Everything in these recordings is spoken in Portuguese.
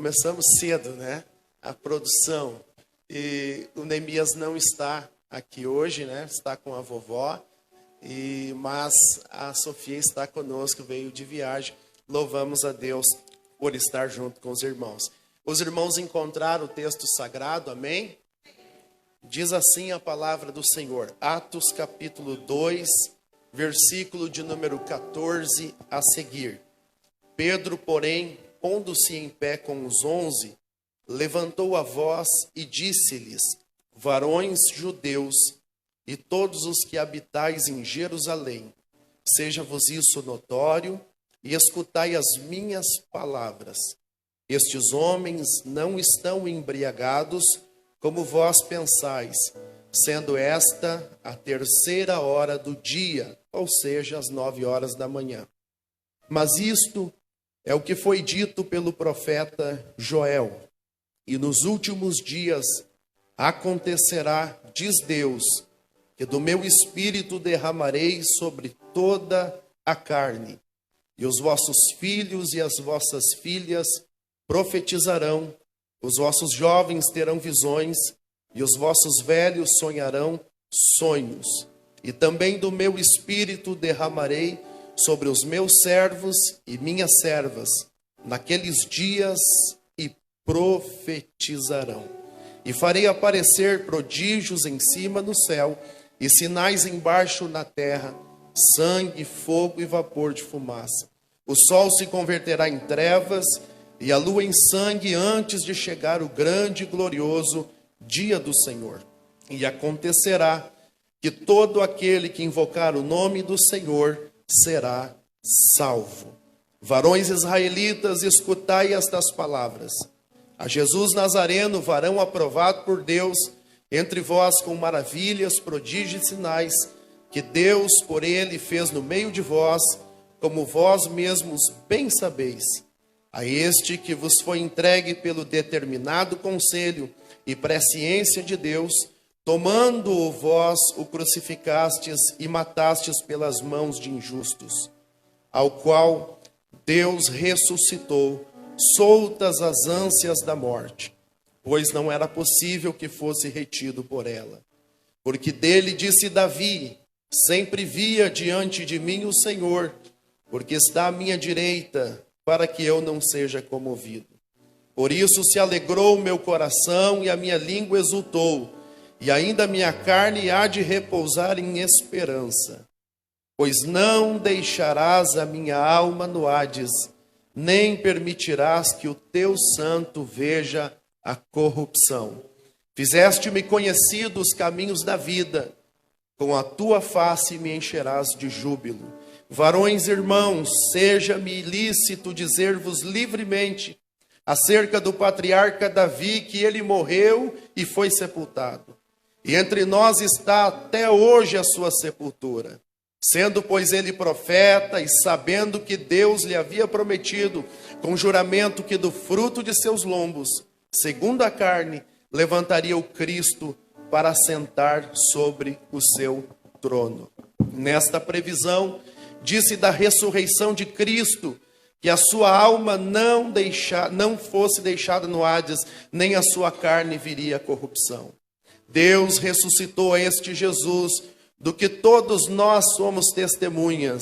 Começamos cedo, né? A produção. E o Neemias não está aqui hoje, né? Está com a vovó. Mas a Sofia está conosco, veio de viagem. Louvamos a Deus por estar junto com os irmãos. Os irmãos encontraram o texto sagrado, amém? Diz assim a palavra do Senhor. Atos capítulo 2, versículo de número 14 a seguir. Pedro, porém, pondo-se em pé com os 11, levantou a voz e disse-lhes: varões judeus e todos os que habitais em Jerusalém, seja-vos isso notório e escutai as minhas palavras. Estes homens não estão embriagados, como vós pensais, sendo esta a terceira hora do dia, ou seja, às 9 horas da manhã. Mas isto é o que foi dito pelo profeta Joel. E nos últimos dias acontecerá, diz Deus, que do meu espírito derramarei sobre toda a carne. E os vossos filhos e as vossas filhas profetizarão, os vossos jovens terão visões, e os vossos velhos sonharão sonhos. E também do meu espírito derramarei sobre os meus servos e minhas servas, naqueles dias, e profetizarão. E farei aparecer prodígios em cima no céu, e sinais embaixo na terra, sangue, fogo e vapor de fumaça. O sol se converterá em trevas, e a lua em sangue, antes de chegar o grande e glorioso dia do Senhor. E acontecerá que todo aquele que invocar o nome do Senhor será salvo. Varões israelitas, escutai estas palavras. A Jesus Nazareno, varão aprovado por Deus, entre vós com maravilhas, prodígios e sinais, que Deus por ele fez no meio de vós, como vós mesmos bem sabeis. A este que vos foi entregue pelo determinado conselho e presciência de Deus, tomando-o vós, o crucificastes e matastes pelas mãos de injustos, ao qual Deus ressuscitou, soltas as ânsias da morte, pois não era possível que fosse retido por ela. Porque dele disse Davi: sempre via diante de mim o Senhor, porque está à minha direita, para que eu não seja comovido. Por isso se alegrou o meu coração e a minha língua exultou, e ainda a minha carne há de repousar em esperança. Pois não deixarás a minha alma no Hades, nem permitirás que o teu santo veja a corrupção. Fizeste-me conhecido os caminhos da vida, com a tua face me encherás de júbilo. Varões irmãos, seja-me lícito dizer-vos livremente acerca do patriarca Davi, que ele morreu e foi sepultado. E entre nós está até hoje a sua sepultura. Sendo, pois, ele profeta, e sabendo que Deus lhe havia prometido, com juramento, que do fruto de seus lombos, segundo a carne, levantaria o Cristo para assentar sobre o seu trono. Nesta previsão, disse da ressurreição de Cristo, que a sua alma não fosse deixada no Hades, nem a sua carne viria a corrupção. Deus ressuscitou a este Jesus, do que todos nós somos testemunhas,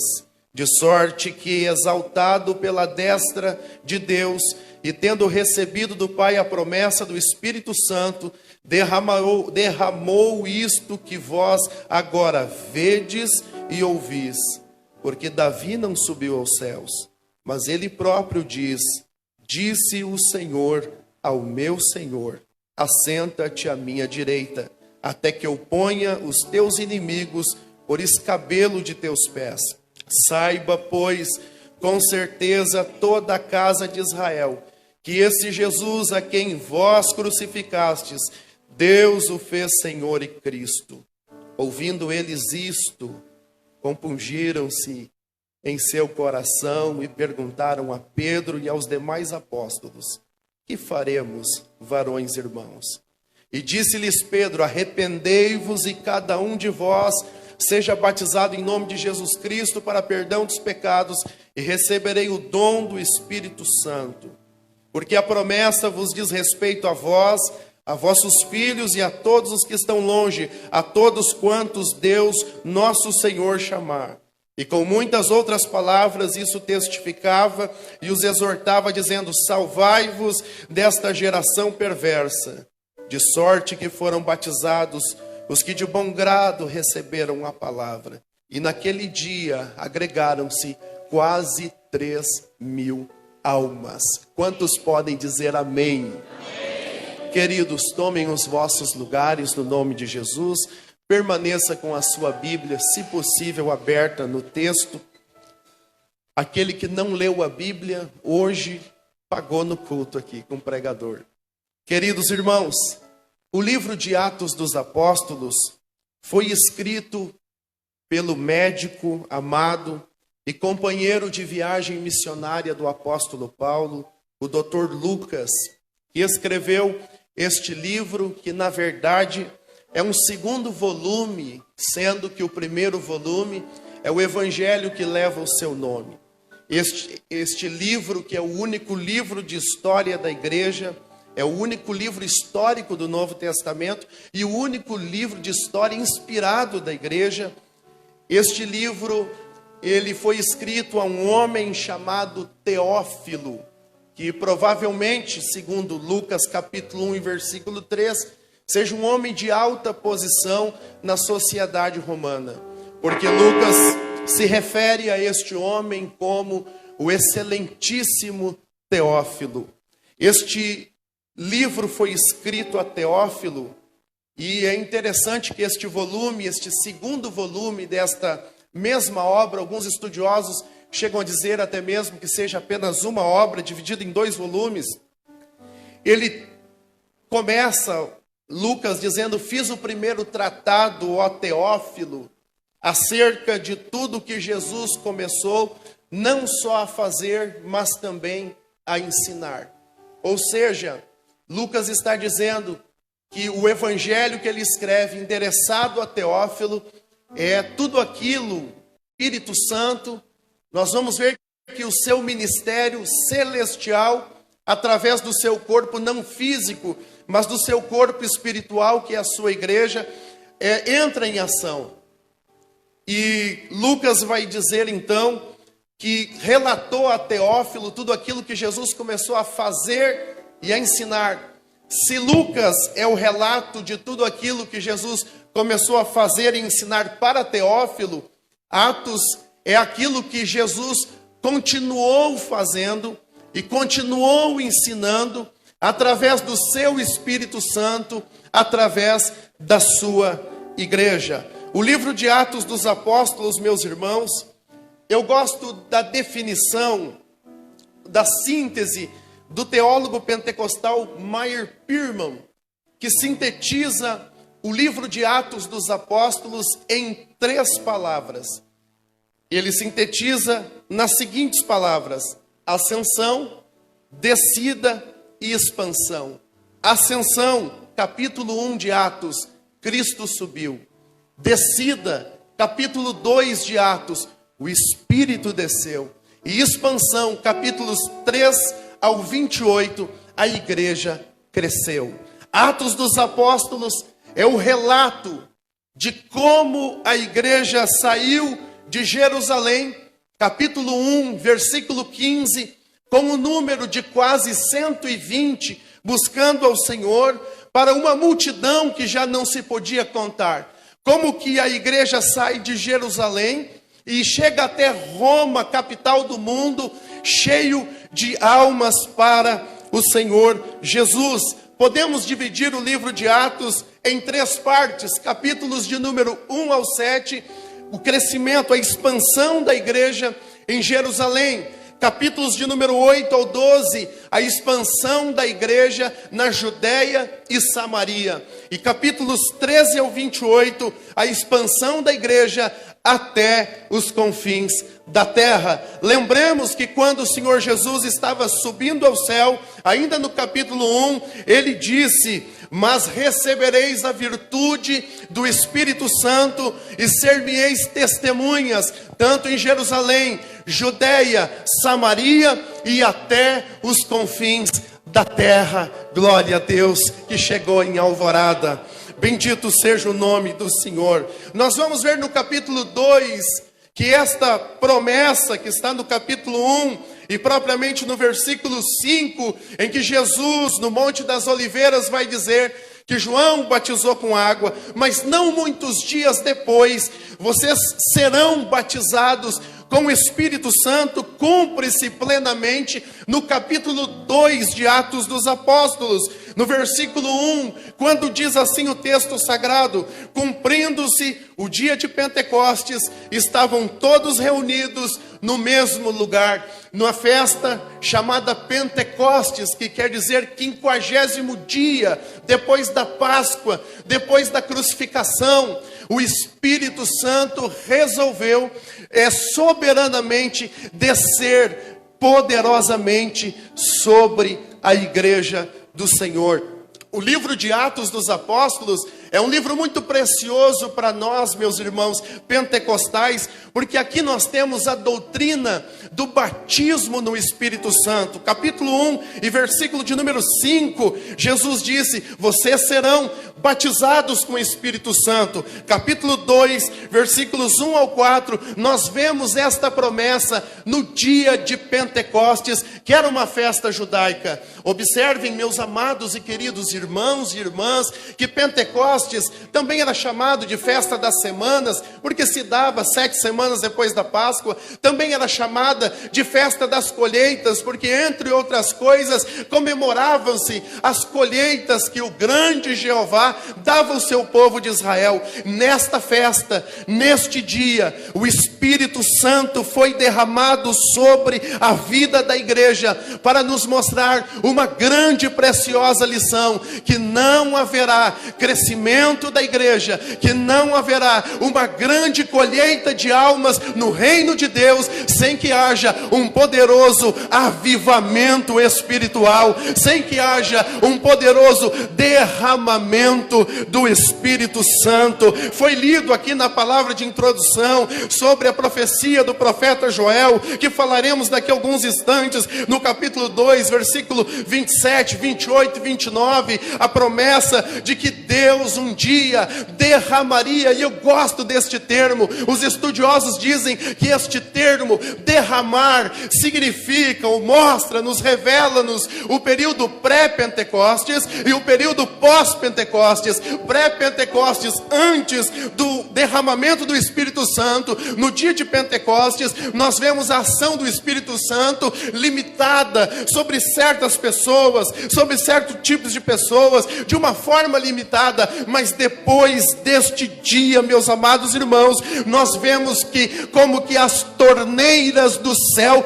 de sorte que, exaltado pela destra de Deus, e tendo recebido do Pai a promessa do Espírito Santo, derramou isto que vós agora vedes e ouvis. Porque Davi não subiu aos céus, mas ele próprio diz: disse o Senhor ao meu Senhor, assenta-te à minha direita, até que eu ponha os teus inimigos por escabelo de teus pés. Saiba, pois, com certeza toda a casa de Israel, que esse Jesus a quem vós crucificastes, Deus o fez Senhor e Cristo. Ouvindo eles isto, compungiram-se em seu coração e perguntaram a Pedro e aos demais apóstolos: que faremos, varões irmãos? E disse-lhes Pedro: arrependei-vos e cada um de vós seja batizado em nome de Jesus Cristo para perdão dos pecados, e receberei o dom do Espírito Santo. porque a promessa vos diz respeito a vós, a vossos filhos e a todos os que estão longe, a todos quantos Deus, nosso Senhor, chamar. E com muitas outras palavras isso testificava e os exortava, dizendo: salvai-vos desta geração perversa. De sorte que foram batizados os que de bom grado receberam a palavra. E naquele dia agregaram-se quase 3.000 almas. Quantos podem dizer amém? Amém. Queridos, tomem os vossos lugares no nome de Jesus. Permaneça com a sua Bíblia, se possível, aberta no texto. Aquele que não leu a Bíblia, hoje pagou no culto aqui com o pregador. Queridos irmãos, o livro de Atos dos Apóstolos foi escrito pelo médico amado e companheiro de viagem missionária do apóstolo Paulo, o Dr. Lucas, que escreveu este livro, que na verdade é um segundo volume, sendo que o primeiro volume é o Evangelho que leva o seu nome. Este livro, que é o único livro de história da igreja, é o único livro histórico do Novo Testamento e o único livro de história inspirado da igreja. Este livro, ele foi escrito a um homem chamado Teófilo, que provavelmente, segundo Lucas capítulo 1 e versículo 3, seja um homem de alta posição na sociedade romana, porque Lucas se refere a este homem como o excelentíssimo Teófilo. Este livro foi escrito a Teófilo, e é interessante que este volume, este segundo volume desta mesma obra, alguns estudiosos chegam a dizer até mesmo que seja apenas uma obra dividida em 2 volumes. Ele começa, Lucas, dizendo: fiz o primeiro tratado, ó Teófilo, acerca de tudo que Jesus começou, não só a fazer, mas também a ensinar. Ou seja, Lucas está dizendo que o evangelho que ele escreve, endereçado a Teófilo, é tudo aquilo, Espírito Santo. Nós vamos ver que o seu ministério celestial, através do seu corpo não físico, mas do seu corpo espiritual, que é a sua igreja, entra em ação. E Lucas vai dizer então que relatou a Teófilo tudo aquilo que Jesus começou a fazer e a ensinar. Se Lucas é o relato de tudo aquilo que Jesus começou a fazer e ensinar para Teófilo, Atos é aquilo que Jesus continuou fazendo e continuou ensinando através do seu Espírito Santo, através da sua igreja. O livro de Atos dos Apóstolos, meus irmãos, eu gosto da definição, da síntese do teólogo pentecostal Meyer Pirman, que sintetiza o livro de Atos dos Apóstolos em 3 palavras. Ele sintetiza nas seguintes palavras: ascensão, descida e expansão. Ascensão, capítulo 1 de Atos, Cristo subiu. Descida, capítulo 2 de Atos, o Espírito desceu. E expansão, capítulos 3 ao 28, a igreja cresceu. Atos dos Apóstolos é o relato de como a igreja saiu de Jerusalém, capítulo 1, versículo 15, com o número de quase 120, buscando ao Senhor, para uma multidão que já não se podia contar. Como que a igreja sai de Jerusalém e chega até Roma, capital do mundo, cheio de almas para o Senhor Jesus. Podemos dividir o livro de Atos em 3 partes, capítulos de número 1 ao 7, o crescimento, a expansão da igreja em Jerusalém. Capítulos de número 8 ao 12, a expansão da igreja na Judéia e Samaria. E capítulos 13 ao 28, a expansão da igreja até os confins da terra. Lembremos que quando o Senhor Jesus estava subindo ao céu, ainda no capítulo 1, ele disse: mas recebereis a virtude do Espírito Santo e ser-me-eis testemunhas, tanto em Jerusalém, Judéia, Samaria e até os confins da terra. Glória a Deus que chegou em alvorada. Bendito seja o nome do Senhor. Nós vamos ver no capítulo 2 que esta promessa que está no capítulo 1 e propriamente no versículo 5, em que Jesus no Monte das Oliveiras vai dizer que João batizou com água, mas não muitos dias depois, vocês serão batizados com o Espírito Santo. Cumpre-se plenamente no capítulo 2 de Atos dos Apóstolos, no versículo 1, quando diz assim o texto sagrado: cumprindo-se o dia de Pentecostes, estavam todos reunidos no mesmo lugar, numa festa chamada Pentecostes, que quer dizer 50º dia, depois da Páscoa, depois da crucificação. O Espírito Santo resolveu soberanamente descer poderosamente sobre a igreja do Senhor. O livro de Atos dos Apóstolos é um livro muito precioso para nós, meus irmãos pentecostais, porque aqui nós temos a doutrina do batismo no Espírito Santo. Capítulo 1 e versículo de número 5, Jesus disse: vocês serão batizados com o Espírito Santo. Capítulo 2, versículos 1 ao 4, nós vemos esta promessa no dia de Pentecostes, que era uma festa judaica. Observem, meus amados e queridos irmãos e irmãs, que Pentecostes também era chamado de festa das semanas, porque se dava 7 semanas depois da Páscoa. Também era chamada de festa das colheitas, porque entre outras coisas comemoravam-se as colheitas que o grande Jeová dava ao seu povo de Israel. Nesta festa, neste dia, o Espírito Santo foi derramado sobre a vida da igreja para nos mostrar uma grande e preciosa lição: que não haverá crescimento da igreja, que não haverá uma grande colheita de almas no reino de Deus sem que haja um poderoso avivamento espiritual, sem que haja um poderoso derramamento do Espírito Santo. Foi lido aqui na palavra de introdução sobre a profecia do profeta Joel, que falaremos daqui a alguns instantes, no capítulo 2, versículo 27, 28 e 29, a promessa de que Deus um dia derramaria. E eu gosto deste termo. Os estudiosos dizem que este termo, derramar, significa ou mostra, nos revela-nos o período pré-Pentecostes e o período pós-Pentecostes. Pré-Pentecostes, antes do derramamento do Espírito Santo. No dia de Pentecostes, nós vemos a ação do Espírito Santo limitada sobre certas pessoas, sobre certos tipos de pessoas, de uma forma limitada. Mas depois deste dia, meus amados irmãos, nós vemos que, como que as torneiras do céu,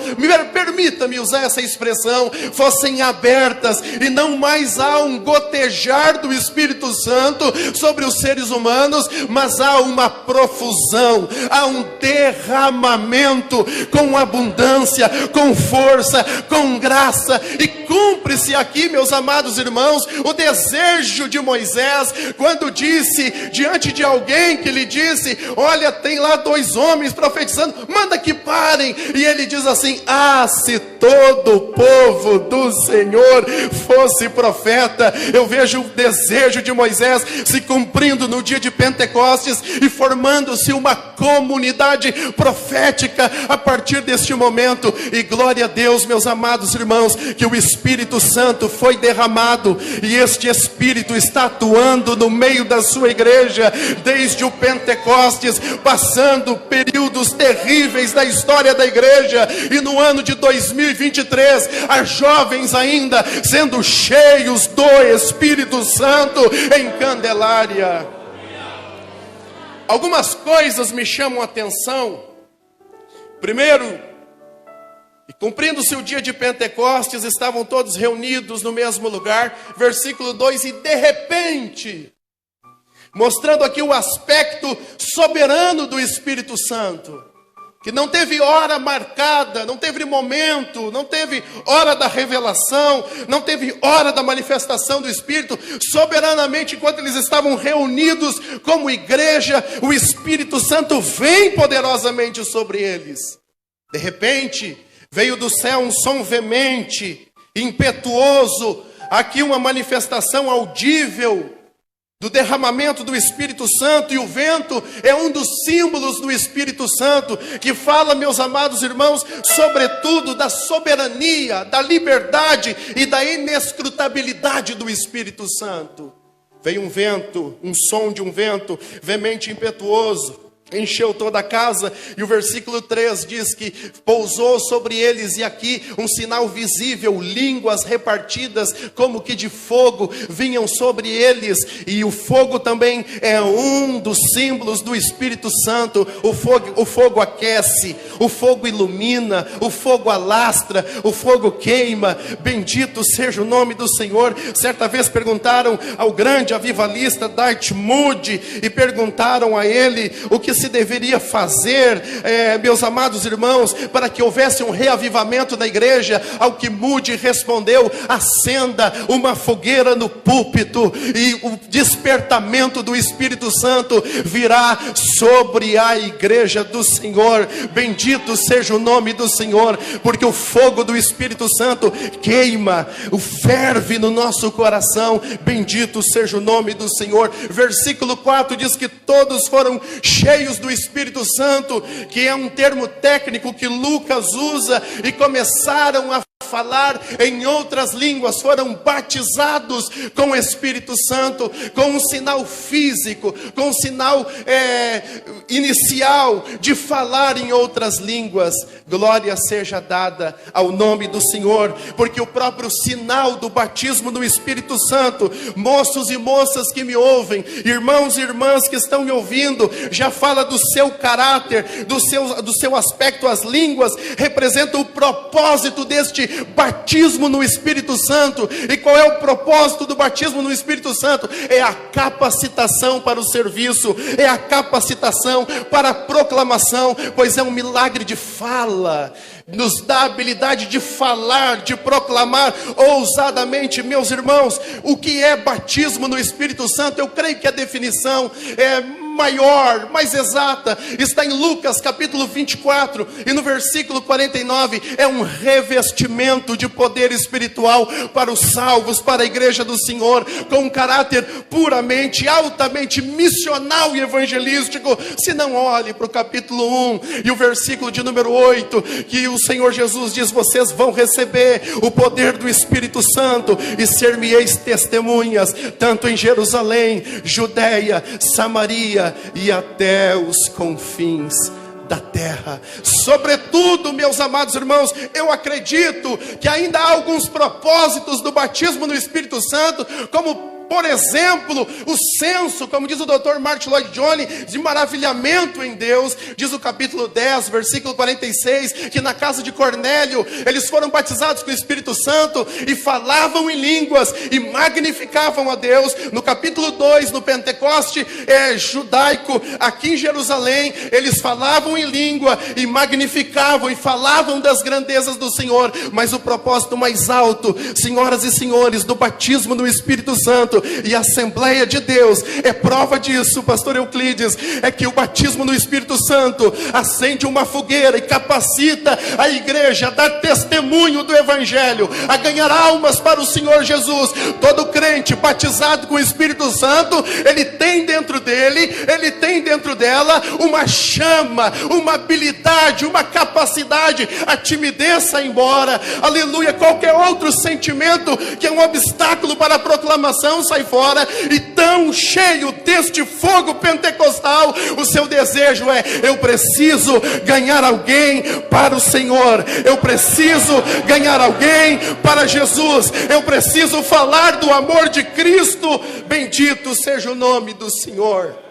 permita-me usar essa expressão, fossem abertas, e não mais há um gotejar do Espírito Santo sobre os seres humanos, mas há uma profusão, há um derramamento com abundância, com força, com graça. E cumpre-se aqui, meus amados irmãos, o desejo de Moisés, quando disse diante de alguém que lhe disse: olha, tem lá 2 homens profetizando, manda que parem. E ele diz assim: ah, se todo o povo do Senhor fosse profeta. Eu vejo o desejo de Moisés se cumprindo no dia de Pentecostes e formando-se uma comunidade profética a partir deste momento. E glória a Deus, meus amados irmãos, que o Espírito Santo foi derramado, e este Espírito está atuando no meio da sua igreja desde o Pentecostes, passando períodos terríveis da história da igreja. E no ano de 2023, há jovens ainda sendo cheios do Espírito Santo em Candelária. Algumas coisas me chamam a atenção. Primeiro, e cumprindo-se o dia de Pentecostes, estavam todos reunidos no mesmo lugar. Versículo 2, e de repente, mostrando aqui o aspecto soberano do Espírito Santo, que não teve hora marcada, não teve momento, não teve hora da revelação, não teve hora da manifestação do Espírito. Soberanamente, enquanto eles estavam reunidos como igreja, o Espírito Santo vem poderosamente sobre eles. De repente, veio do céu um som veemente, impetuoso. Aqui uma manifestação audível do derramamento do Espírito Santo, e o vento é um dos símbolos do Espírito Santo, que fala, meus amados irmãos, sobretudo da soberania, da liberdade e da inescrutabilidade do Espírito Santo. Veio um vento, um som de um vento veemente e impetuoso, encheu toda a casa, e o versículo 3 diz que pousou sobre eles, e aqui um sinal visível, línguas repartidas como que de fogo vinham sobre eles, e o fogo também é um dos símbolos do Espírito Santo. O fogo aquece, o fogo ilumina, o fogo alastra, o fogo queima. Bendito seja o nome do Senhor. Certa vez perguntaram ao grande avivalista Darth Moody, e perguntaram a ele o que se deveria fazer, meus amados irmãos, para que houvesse um reavivamento da igreja. Ao que Moody respondeu: acenda uma fogueira no púlpito, e o despertamento do Espírito Santo virá sobre a igreja do Senhor. Bendito seja o nome do Senhor, porque o fogo do Espírito Santo queima, ferve no nosso coração. Bendito seja o nome do Senhor. Versículo 4 diz que todos foram cheios do Espírito Santo, que é um termo técnico que Lucas usa, e começaram a falar em outras línguas, foram batizados com o Espírito Santo, com um sinal físico, com um sinal inicial de falar em outras línguas. Glória seja dada ao nome do Senhor, porque o próprio sinal do batismo no Espírito Santo, moços e moças que me ouvem, irmãos e irmãs que estão me ouvindo, já fala do seu caráter, do seu aspecto. As línguas representam o propósito deste batismo no Espírito Santo. E qual é o propósito do batismo no Espírito Santo? É a capacitação para o serviço, é a capacitação para a proclamação, pois é um milagre de fala, nos dá a habilidade de falar, de proclamar ousadamente. Meus irmãos, o que é batismo no Espírito Santo? Eu creio que a definição é maior, mais exata, está em Lucas capítulo 24, e no versículo 49, é um revestimento de poder espiritual para os salvos, para a igreja do Senhor, com um caráter puramente, altamente missional e evangelístico. Se não, olhe para o capítulo 1, e o versículo de número 8, que o Senhor Jesus diz: vocês vão receber o poder do Espírito Santo, e ser-me-eis testemunhas, tanto em Jerusalém, Judeia, Samaria, e até os confins da terra. Sobretudo, meus amados irmãos, eu acredito que ainda há alguns propósitos do batismo no Espírito Santo, como por exemplo, o senso, como diz o Dr. Martin Lloyd Jones, de maravilhamento em Deus. Diz o capítulo 10, versículo 46, que na casa de Cornélio, eles foram batizados com o Espírito Santo, e falavam em línguas, e magnificavam a Deus. No capítulo 2, no Pentecoste judaico, aqui em Jerusalém, eles falavam em língua, e magnificavam, e falavam das grandezas do Senhor. Mas o propósito mais alto, senhoras e senhores, do batismo no Espírito Santo, e a Assembleia de Deus é prova disso, pastor Euclides, é que o batismo no Espírito Santo acende uma fogueira e capacita a igreja a dar testemunho do Evangelho, a ganhar almas para o Senhor Jesus. Todo crente batizado com o Espírito Santo, ele tem dentro dele, ele tem dentro dela uma chama, uma habilidade, uma capacidade. A timidez sai embora, aleluia. Qualquer outro sentimento que é um obstáculo para a proclamação sai fora, e tão cheio deste fogo pentecostal, o seu desejo é: eu preciso ganhar alguém para o Senhor, eu preciso ganhar alguém para Jesus, eu preciso falar do amor de Cristo. Bendito seja o nome do Senhor.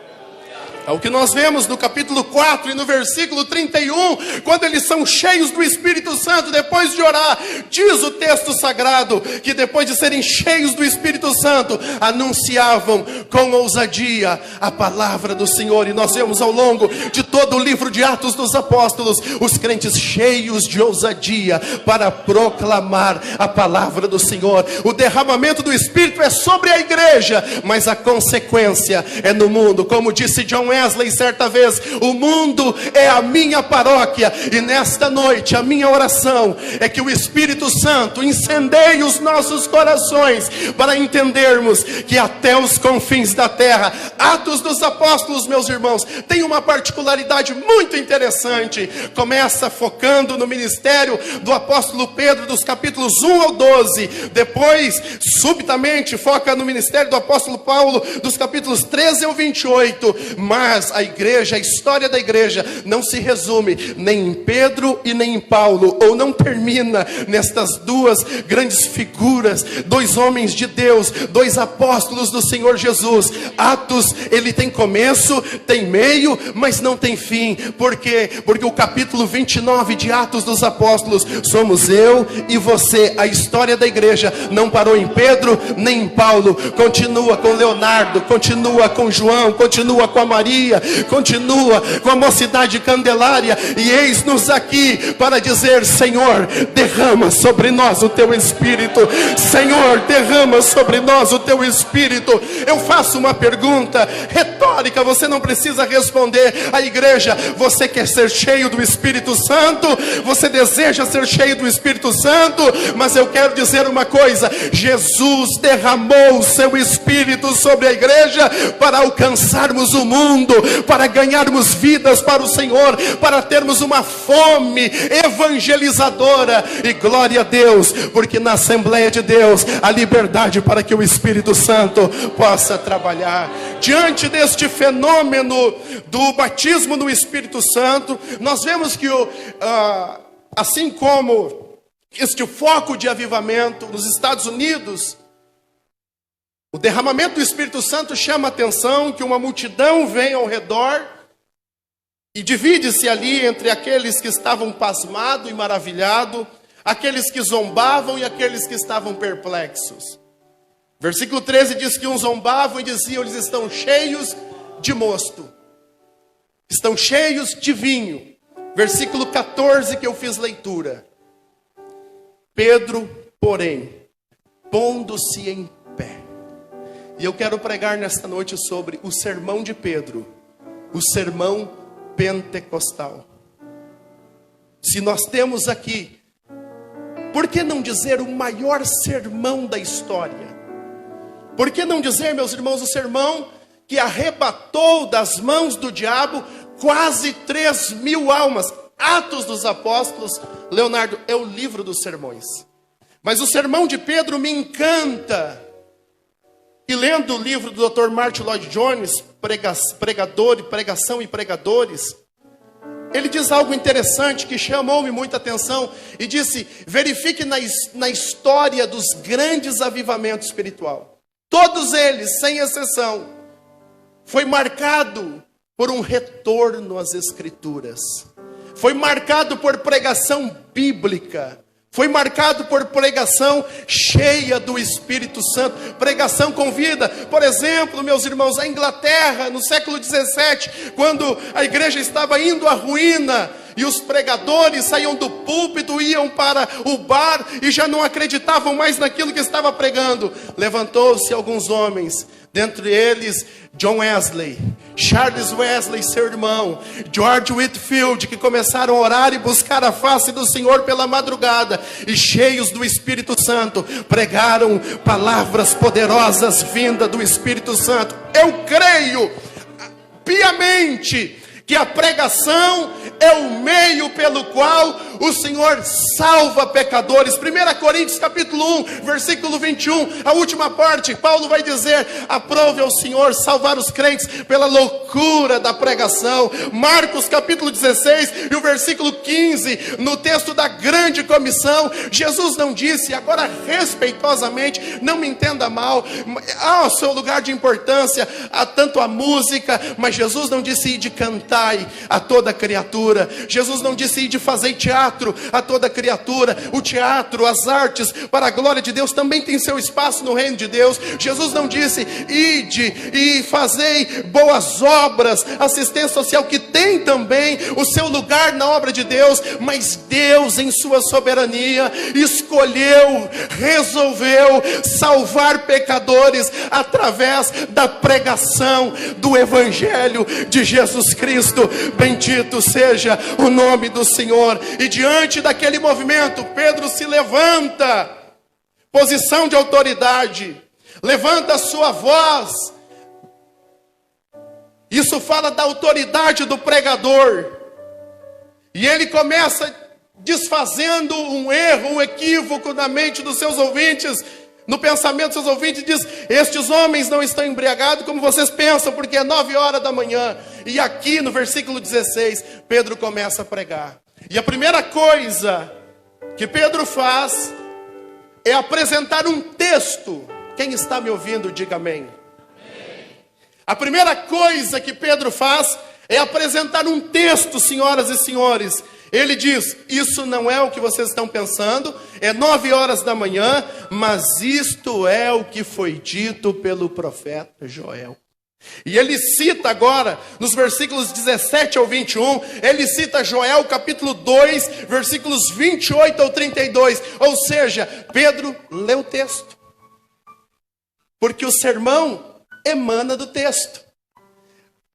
É o que nós vemos no capítulo 4 e no versículo 31, quando eles são cheios do Espírito Santo, depois de orar. Diz o texto sagrado que depois de serem cheios do Espírito Santo, anunciavam com ousadia a palavra do Senhor. E nós vemos ao longo de todo o livro de Atos dos Apóstolos, os crentes cheios de ousadia para proclamar a palavra do Senhor. O derramamento do Espírito é sobre a igreja, mas a consequência é no mundo. Como disse John Wesley certa vez: o mundo é a minha paróquia. E nesta noite a minha oração é que o Espírito Santo incendeie os nossos corações para entendermos que até os confins da terra. Atos dos Apóstolos, meus irmãos, tem uma particularidade muito interessante. Começa focando no ministério do apóstolo Pedro, dos capítulos 1 ao 12. Depois, subitamente, foca no ministério do apóstolo Paulo, dos capítulos 13 ao 28. Mas a igreja, a história da igreja, não se resume nem em Pedro e nem em Paulo, ou não termina nestas duas grandes figuras, dois homens de Deus, dois apóstolos do Senhor Jesus. Atos, ele tem começo, tem meio, mas não tem fim. Por quê? Porque o capítulo 29 de Atos dos Apóstolos somos eu e você. A história da igreja não parou em Pedro nem em Paulo, continua com Leonardo, continua com João, continua com a Maria, continua com a mocidade Candelária. E eis-nos aqui para dizer: Senhor, derrama sobre nós o teu Espírito. Senhor, derrama sobre nós o teu Espírito. Eu faço uma pergunta retórica, você não precisa responder. A igreja, você quer ser cheio do Espírito Santo? Você deseja ser cheio do Espírito Santo? Mas eu quero dizer uma coisa: Jesus derramou o seu Espírito sobre a igreja para alcançarmos o mundo, para ganharmos vidas para o Senhor, para termos uma fome evangelizadora. E glória a Deus, porque na Assembleia de Deus há liberdade para que o Espírito Santo possa trabalhar. Diante deste fenômeno do batismo no Espírito Santo, nós vemos que assim como este foco de avivamento nos Estados Unidos, o derramamento do Espírito Santo chama a atenção que uma multidão vem ao redor e divide-se ali entre aqueles que estavam pasmados e maravilhados, aqueles que zombavam e aqueles que estavam perplexos. Versículo 13 diz que uns zombavam e diziam: eles estão cheios de mosto, estão cheios de vinho. Versículo 14 que eu fiz leitura: Pedro, porém, pondo-se em pé. E eu quero pregar nesta noite sobre o sermão de Pedro, o sermão pentecostal. Se nós temos aqui, por que não dizer o maior sermão da história? Por que não dizer, meus irmãos, o sermão que arrebatou das mãos do diabo quase 3.000 almas? Atos dos Apóstolos, Leonardo, é o livro dos sermões. Mas o sermão de Pedro me encanta. E lendo o livro do Dr. Martin Lloyd Jones, Pregação e Pregadores, ele diz algo interessante que chamou-me muita atenção. E disse: verifique na história dos grandes avivamentos espiritual. Todos eles, sem exceção, foi marcado por um retorno às Escrituras. Foi marcado por pregação bíblica. Foi marcado por pregação cheia do Espírito Santo. Pregação com vida. Por exemplo, meus irmãos, a Inglaterra, no século 17, quando a igreja estava indo à ruína, e os pregadores saíam do púlpito, iam para o bar e já não acreditavam mais naquilo que estava pregando. Levantou-se alguns homens, dentre eles John Wesley, Charles Wesley, seu irmão, George Whitefield, que começaram a orar e buscar a face do Senhor pela madrugada, e cheios do Espírito Santo, pregaram palavras poderosas vindas do Espírito Santo. Eu creio piamente que a pregação é o meio pelo qual o Senhor salva pecadores. 1 Coríntios capítulo 1, versículo 21, a última parte, Paulo vai dizer: aprove ao Senhor salvar os crentes pela loucura da pregação. Marcos capítulo 16 e o versículo 15, no texto da grande comissão, Jesus não disse, agora respeitosamente, não me entenda mal, há o seu lugar de importância, há tanto a música, mas Jesus não disse de cantai a toda criatura. Jesus não disse de fazer teatro a toda criatura. O teatro, as artes para a glória de Deus também tem seu espaço no reino de Deus. Jesus não disse ide e fazei boas obras, assistência social, que tem tem também o seu lugar na obra de Deus, mas Deus, em sua soberania, escolheu, resolveu salvar pecadores através da pregação do Evangelho de Jesus Cristo. Bendito seja o nome do Senhor. E diante daquele movimento, Pedro se levanta, posição de autoridade, levanta a sua voz. Isso fala da autoridade do pregador. E ele começa desfazendo um erro, um equívoco na mente dos seus ouvintes, no pensamento dos seus ouvintes, diz: estes homens não estão embriagados como vocês pensam, porque é 9 horas da manhã. E aqui no versículo 16, Pedro começa a pregar. E a primeira coisa que Pedro faz é apresentar um texto. Quem está me ouvindo, diga amém. A primeira coisa que Pedro faz é apresentar um texto, senhoras e senhores. Ele diz: isso não é o que vocês estão pensando, é 9 horas da manhã, mas isto é o que foi dito pelo profeta Joel. E ele cita agora, nos versículos 17 ao 21, ele cita Joel capítulo 2, versículos 28 ao 32. Ou seja, Pedro lê o texto, porque o sermão emana do texto.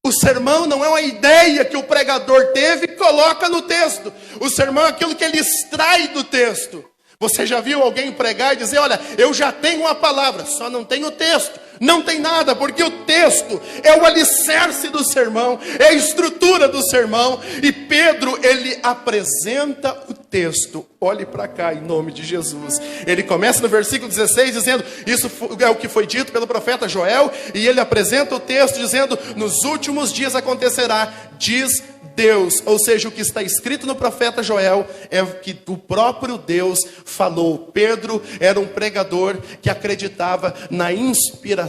O sermão não é uma ideia que o pregador teve e coloca no texto. O sermão é aquilo que ele extrai do texto. Você já viu alguém pregar e dizer: olha, eu já tenho uma palavra, só não tenho o texto. Não tem nada, porque o texto é o alicerce do sermão, é a estrutura do sermão. E Pedro, ele apresenta o texto. Olhe para cá, em nome de Jesus. Ele começa no versículo 16 dizendo: isso é o que foi dito pelo profeta Joel. E ele apresenta o texto dizendo: nos últimos dias acontecerá, diz Deus. Ou seja, o que está escrito no profeta Joel é o que o próprio Deus falou. Pedro era um pregador que acreditava na inspiração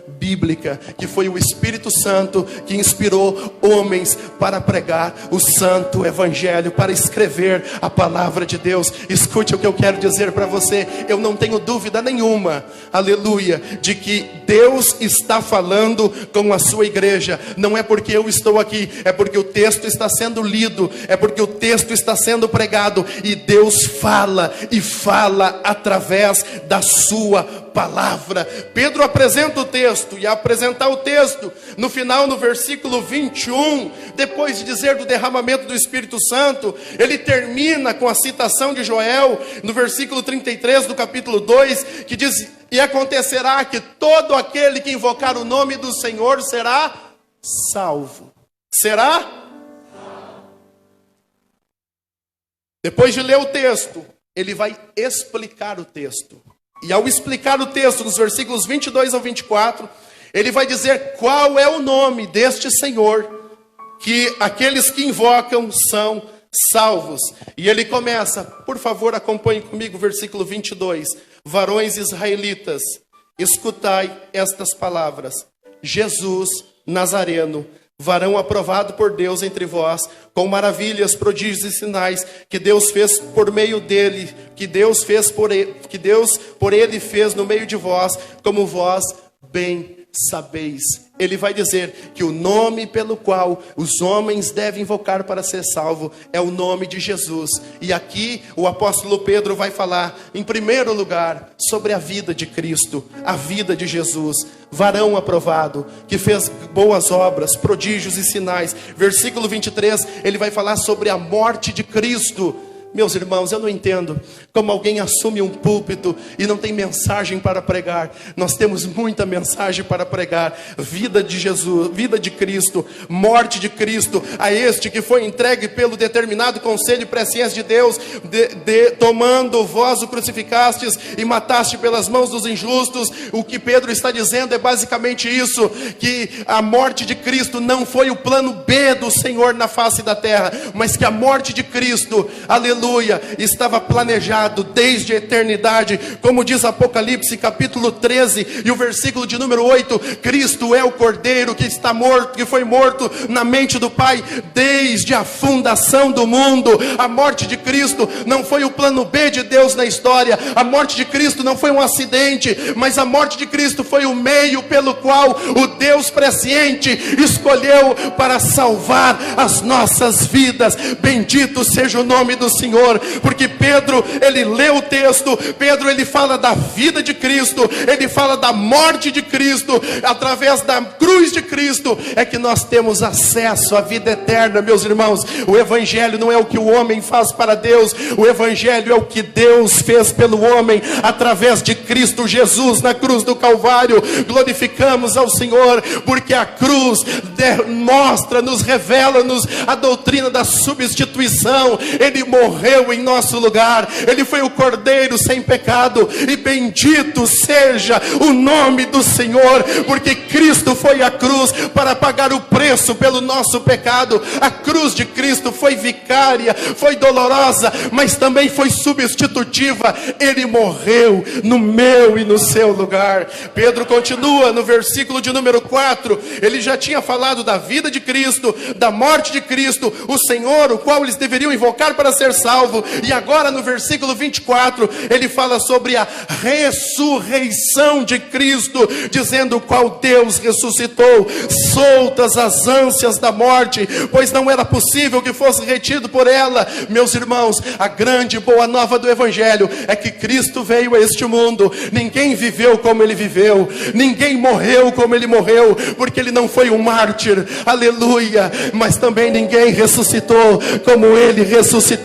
bíblica, que foi o Espírito Santo que inspirou homens para pregar o santo evangelho, para escrever a palavra de Deus. Escute o que eu quero dizer para você. Eu não tenho dúvida nenhuma, aleluia, de que Deus está falando com a sua igreja. Não é porque eu estou aqui, é porque o texto está sendo lido, é porque o texto está sendo pregado, e Deus fala, e fala através da sua palavra. Pedro apresenta o texto, e apresentar o texto, no final, no versículo 21, depois de dizer do derramamento do Espírito Santo, ele termina com a citação de Joel, no versículo 33 do capítulo 2, que diz: e acontecerá que todo aquele que invocar o nome do Senhor será salvo. Será? Depois de ler o texto, ele vai explicar o texto. E ao explicar o texto, nos versículos 22 ao 24, ele vai dizer qual é o nome deste Senhor, que aqueles que invocam são salvos. E ele começa, por favor, acompanhe comigo o versículo 22. Varões israelitas, escutai estas palavras. Jesus Nazareno, varão aprovado por Deus entre vós, com maravilhas, prodígios e sinais que Deus fez por meio dele, que Deus por ele fez no meio de vós, como vós bem sabeis. Ele vai dizer que o nome pelo qual os homens devem invocar para ser salvo é o nome de Jesus. E aqui o apóstolo Pedro vai falar, em primeiro lugar, sobre a vida de Cristo, a vida de Jesus, varão aprovado, que fez boas obras, prodígios e sinais. Versículo 23, ele vai falar sobre a morte de Cristo. Meus irmãos, eu não entendo como alguém assume um púlpito e não tem mensagem para pregar. Nós temos muita mensagem para pregar. Vida de Jesus, vida de Cristo, morte de Cristo, a este que foi entregue pelo determinado conselho e presciência de Deus, tomando vós o crucificastes e mataste pelas mãos dos injustos. O que Pedro está dizendo é basicamente isso, que a morte de Cristo não foi o plano B do Senhor na face da terra, mas que a morte de Cristo, aleluia, aleluia, estava planejado desde a eternidade, como diz Apocalipse capítulo 13 e o versículo de número 8, Cristo é o Cordeiro que está morto, que foi morto na mente do Pai, desde a fundação do mundo. A morte de Cristo não foi o plano B de Deus na história, a morte de Cristo não foi um acidente, mas a morte de Cristo foi o meio pelo qual o Deus presciente escolheu para salvar as nossas vidas. Bendito seja o nome do Senhor, porque Pedro, ele lê o texto, Pedro, ele fala da vida de Cristo, ele fala da morte de Cristo, através da cruz de Cristo, é que nós temos acesso à vida eterna, meus irmãos. O Evangelho não é o que o homem faz para Deus, o Evangelho é o que Deus fez pelo homem, através de Cristo Jesus, na cruz do Calvário. Glorificamos ao Senhor, porque a cruz mostra, nos revela-nos a doutrina da substituição. Ele morreu em nosso lugar, ele foi o Cordeiro sem pecado, e bendito seja o nome do Senhor, porque Cristo foi à cruz para pagar o preço pelo nosso pecado. A cruz de Cristo foi vicária, foi dolorosa, mas também foi substitutiva. Ele morreu no meu e no seu lugar. Pedro continua no versículo de número 4, ele já tinha falado da vida de Cristo, da morte de Cristo, o Senhor, o qual eles deveriam invocar para ser salvo, e agora no versículo 24, ele fala sobre a ressurreição de Cristo, dizendo: o qual Deus ressuscitou, soltas as ânsias da morte, pois não era possível que fosse retido por ela. Meus irmãos, a grande boa nova do Evangelho é que Cristo veio a este mundo, ninguém viveu como ele viveu, ninguém morreu como ele morreu, porque ele não foi um mártir, aleluia, mas também ninguém ressuscitou como ele ressuscitou.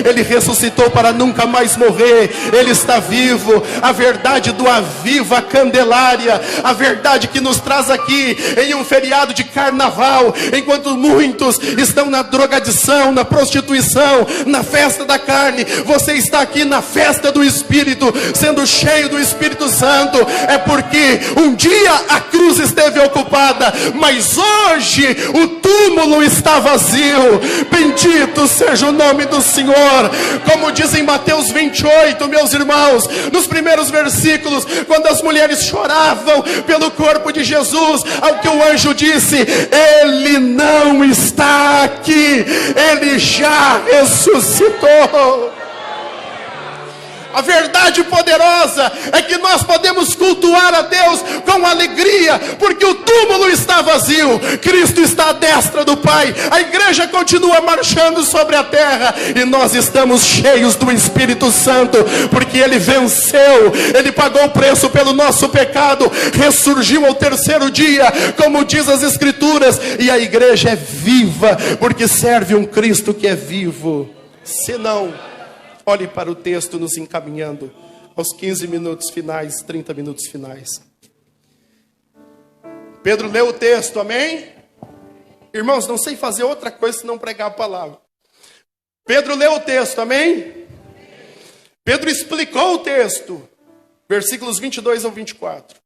Ele ressuscitou para nunca mais morrer, ele está vivo. A verdade do Aviva Candelária, a verdade que nos traz aqui em um feriado de carnaval, enquanto muitos estão na drogadição, na prostituição, na festa da carne, você está aqui na festa do Espírito, sendo cheio do Espírito Santo. É porque um dia a cruz esteve ocupada, mas hoje o túmulo está vazio. Bendito seja o nome do Senhor. Como diz em Mateus 28, meus irmãos, nos primeiros versículos, quando as mulheres choravam pelo corpo de Jesus, ao que o anjo disse: ele não está aqui, ele já ressuscitou. A verdade poderosa é que nós podemos cultuar a Deus com alegria, porque o túmulo está vazio, Cristo está à destra do Pai, a igreja continua marchando sobre a terra, e nós estamos cheios do Espírito Santo, porque ele venceu, ele pagou o preço pelo nosso pecado, ressurgiu ao terceiro dia, como diz as Escrituras, e a igreja é viva, porque serve um Cristo que é vivo. Se não, olhe para o texto, nos encaminhando aos 15 minutos finais, 30 minutos finais. Pedro leu o texto, amém? Irmãos, não sei fazer outra coisa senão pregar a palavra. Pedro leu o texto, amém? Pedro explicou o texto, versículos 22 ao 24.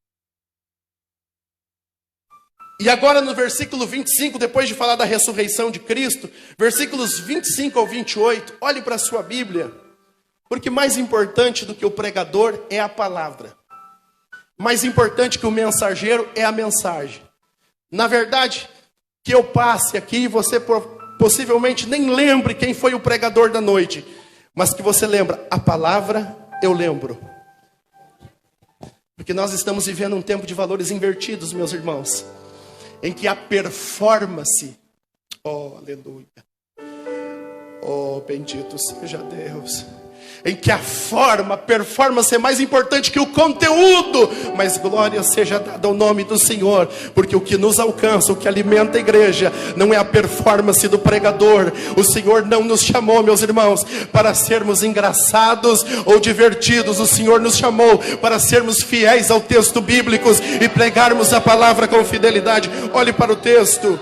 E agora no versículo 25, depois de falar da ressurreição de Cristo, versículos 25 ao 28, olhe para a sua Bíblia, porque mais importante do que o pregador é a palavra. Mais importante que o mensageiro é a mensagem. Na verdade, que eu passe aqui e você possivelmente nem lembre quem foi o pregador da noite, mas que você lembra, a palavra eu lembro. Porque nós estamos vivendo um tempo de valores invertidos, meus irmãos, em que a performance, oh aleluia, oh bendito seja Deus, em que a performance é mais importante que o conteúdo, mas glória seja dada ao nome do Senhor, porque o que nos alcança, o que alimenta a igreja, não é a performance do pregador. O Senhor não nos chamou, meus irmãos, para sermos engraçados ou divertidos. O Senhor nos chamou para sermos fiéis ao texto bíblico e pregarmos a palavra com fidelidade. Olhe para o texto,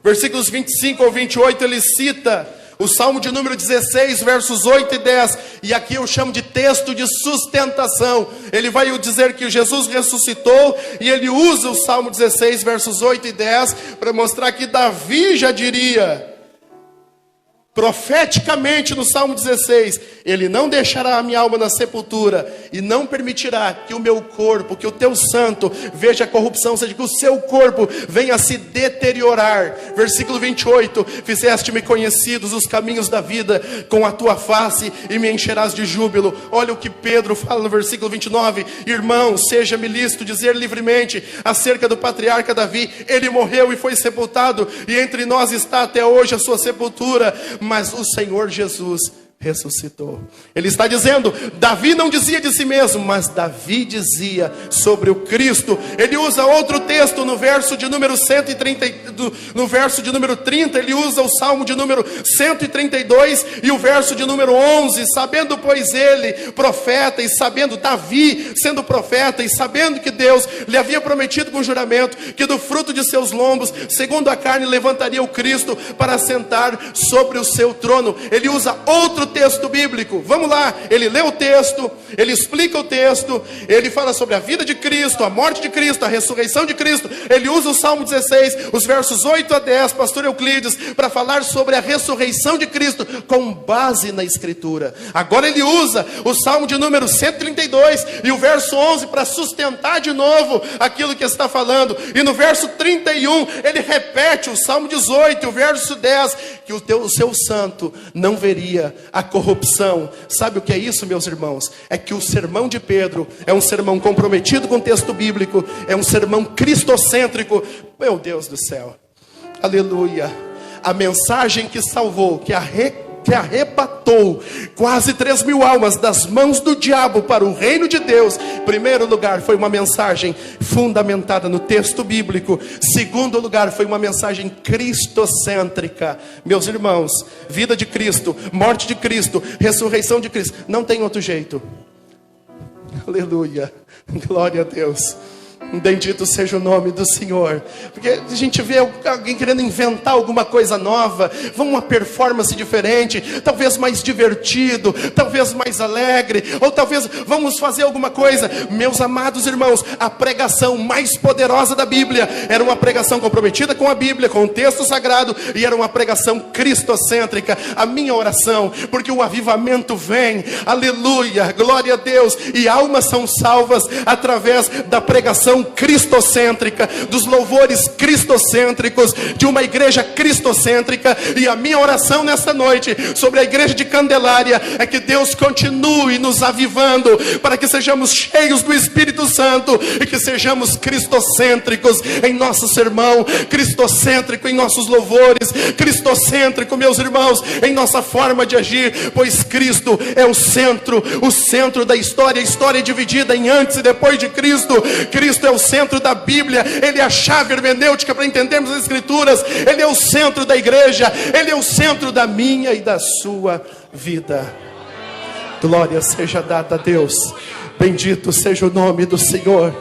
versículos 25 ao 28, ele cita o Salmo de número 16, versos 8 e 10. E aqui eu chamo de texto de sustentação. Ele vai dizer que Jesus ressuscitou, e ele usa o Salmo 16, versos 8 e 10, para mostrar que Davi já diria: profeticamente no Salmo 16, Ele não deixará a minha alma na sepultura e não permitirá que o meu corpo, que o teu santo veja a corrupção, ou seja, que o seu corpo venha a se deteriorar. Versículo 28, fizeste-me conhecidos os caminhos da vida com a tua face e me encherás de júbilo. Olha o que Pedro fala no versículo 29, irmão, seja-me lícito dizer livremente acerca do patriarca Davi, ele morreu e foi sepultado, e entre nós está até hoje a sua sepultura, mas o Senhor Jesus ressuscitou. Ele está dizendo, Davi não dizia de si mesmo, mas Davi dizia sobre o Cristo. Ele usa outro texto no verso de número 130, no verso de número 30, ele usa o Salmo de número 132 e o verso de número 11, sabendo pois ele, profeta, e sabendo Davi, sendo profeta, e sabendo que Deus lhe havia prometido com juramento, que do fruto de seus lombos, segundo a carne, levantaria o Cristo para assentar sobre o seu trono. Ele usa outro texto bíblico. Vamos lá, ele lê o texto, ele explica o texto, ele fala sobre a vida de Cristo, a morte de Cristo, a ressurreição de Cristo. Ele usa o Salmo 16, os versos 8 a 10, pastor Euclides, para falar sobre a ressurreição de Cristo com base na Escritura. Agora ele usa o Salmo de número 132 e o verso 11 para sustentar de novo aquilo que está falando. E no verso 31 ele repete o Salmo 18, o verso 10, que o seu santo não veria a corrupção. Sabe o que é isso, meus irmãos? É que o sermão de Pedro é um sermão comprometido com o texto bíblico, é um sermão cristocêntrico. Meu Deus do céu, aleluia. A mensagem que salvou, que arrebatou quase 3.000 almas das mãos do diabo para o reino de Deus. Em primeiro lugar, foi uma mensagem fundamentada no texto bíblico. Segundo lugar, foi uma mensagem cristocêntrica. Meus irmãos, vida de Cristo, morte de Cristo, ressurreição de Cristo, não tem outro jeito. Aleluia, glória a Deus. Bendito seja o nome do Senhor. Porque a gente vê alguém querendo inventar alguma coisa nova, uma performance diferente, talvez mais divertido, talvez mais alegre, ou talvez vamos fazer alguma coisa. Meus amados irmãos, a pregação mais poderosa da Bíblia era uma pregação comprometida com a Bíblia, com o texto sagrado, e era uma pregação cristocêntrica. A minha oração, porque o avivamento vem, aleluia, glória a Deus, e almas são salvas através da pregação cristocêntrica, dos louvores cristocêntricos, de uma igreja cristocêntrica. E a minha oração nesta noite sobre a igreja de Candelária é que Deus continue nos avivando, para que sejamos cheios do Espírito Santo e que sejamos cristocêntricos em nosso sermão, cristocêntrico em nossos louvores, cristocêntrico, meus irmãos, em nossa forma de agir, pois Cristo é o centro da história. A história é dividida em antes e depois de Cristo. Cristo é o centro da Bíblia, Ele é a chave hermenêutica para entendermos as Escrituras, Ele é o centro da igreja, Ele é o centro da minha e da sua vida. Glória seja dada a Deus. Bendito seja o nome do Senhor.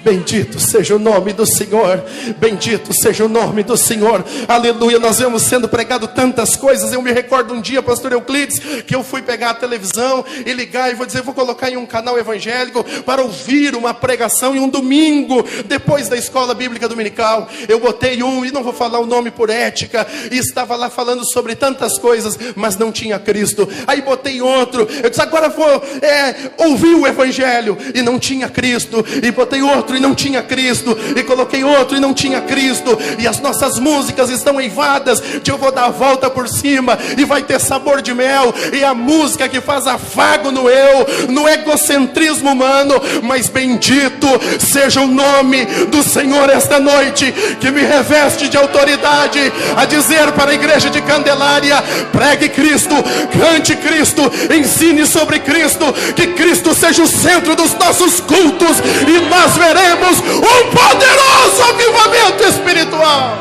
Bendito seja o nome do Senhor. Bendito seja o nome do Senhor. Aleluia. Nós vemos sendo pregado tantas coisas. Eu me recordo um dia, pastor Euclides, que eu fui pegar a televisão e ligar e vou dizer, vou colocar em um canal evangélico para ouvir uma pregação em um domingo, depois da escola bíblica dominical. Eu botei um, e não vou falar o nome por ética, e estava lá falando sobre tantas coisas, mas não tinha Cristo. Aí botei outro, eu disse, agora vou ouvir o evangelho, e não tinha Cristo. E botei outro e não tinha Cristo, e coloquei outro e não tinha Cristo. E as nossas músicas estão eivadas de eu vou dar a volta por cima e vai ter sabor de mel, e a música que faz afago no eu, no egocentrismo humano. Mas bendito seja o nome do Senhor esta noite, que me reveste de autoridade a dizer para a igreja de Candelária, pregue Cristo, cante Cristo, ensine sobre Cristo, que Cristo seja o centro dos nossos cultos, e nós veremos um poderoso avivamento espiritual.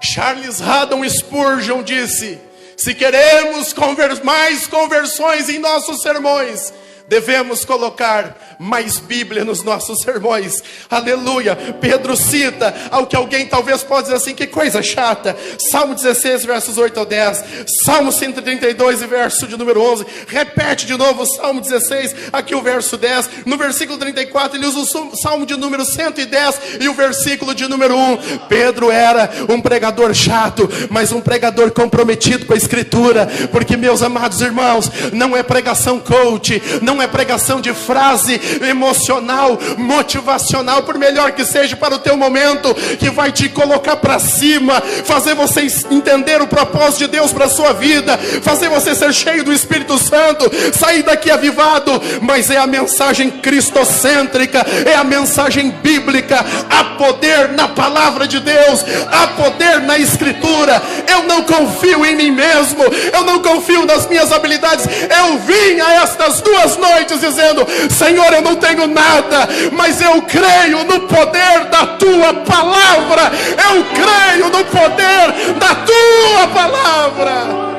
Charles Haddon Spurgeon disse, se queremos mais conversões em nossos sermões, devemos colocar mais Bíblia nos nossos sermões. Aleluia. Pedro cita ao que alguém talvez possa dizer assim: que coisa chata. Salmo 16, versos 8 ao 10. Salmo 132, verso de número 11. Repete de novo o Salmo 16, aqui o verso 10. No versículo 34 ele usa o Salmo de número 110 e o versículo de número 1. Pedro era um pregador chato, mas um pregador comprometido com a Escritura. Porque, meus amados irmãos, não é pregação coach, não é pregação de frase emocional, motivacional, por melhor que seja para o teu momento, que vai te colocar para cima, fazer você entender o propósito de Deus para a sua vida, fazer você ser cheio do Espírito Santo, sair daqui avivado. Mas é a mensagem cristocêntrica, é a mensagem bíblica. Há poder na palavra de Deus, há poder na Escritura. Eu não confio em mim mesmo, eu não confio nas minhas habilidades. Eu vim a estas 2 noites dizendo: Senhor, eu não tenho nada, mas eu creio no poder da tua palavra. Eu creio no poder da tua palavra.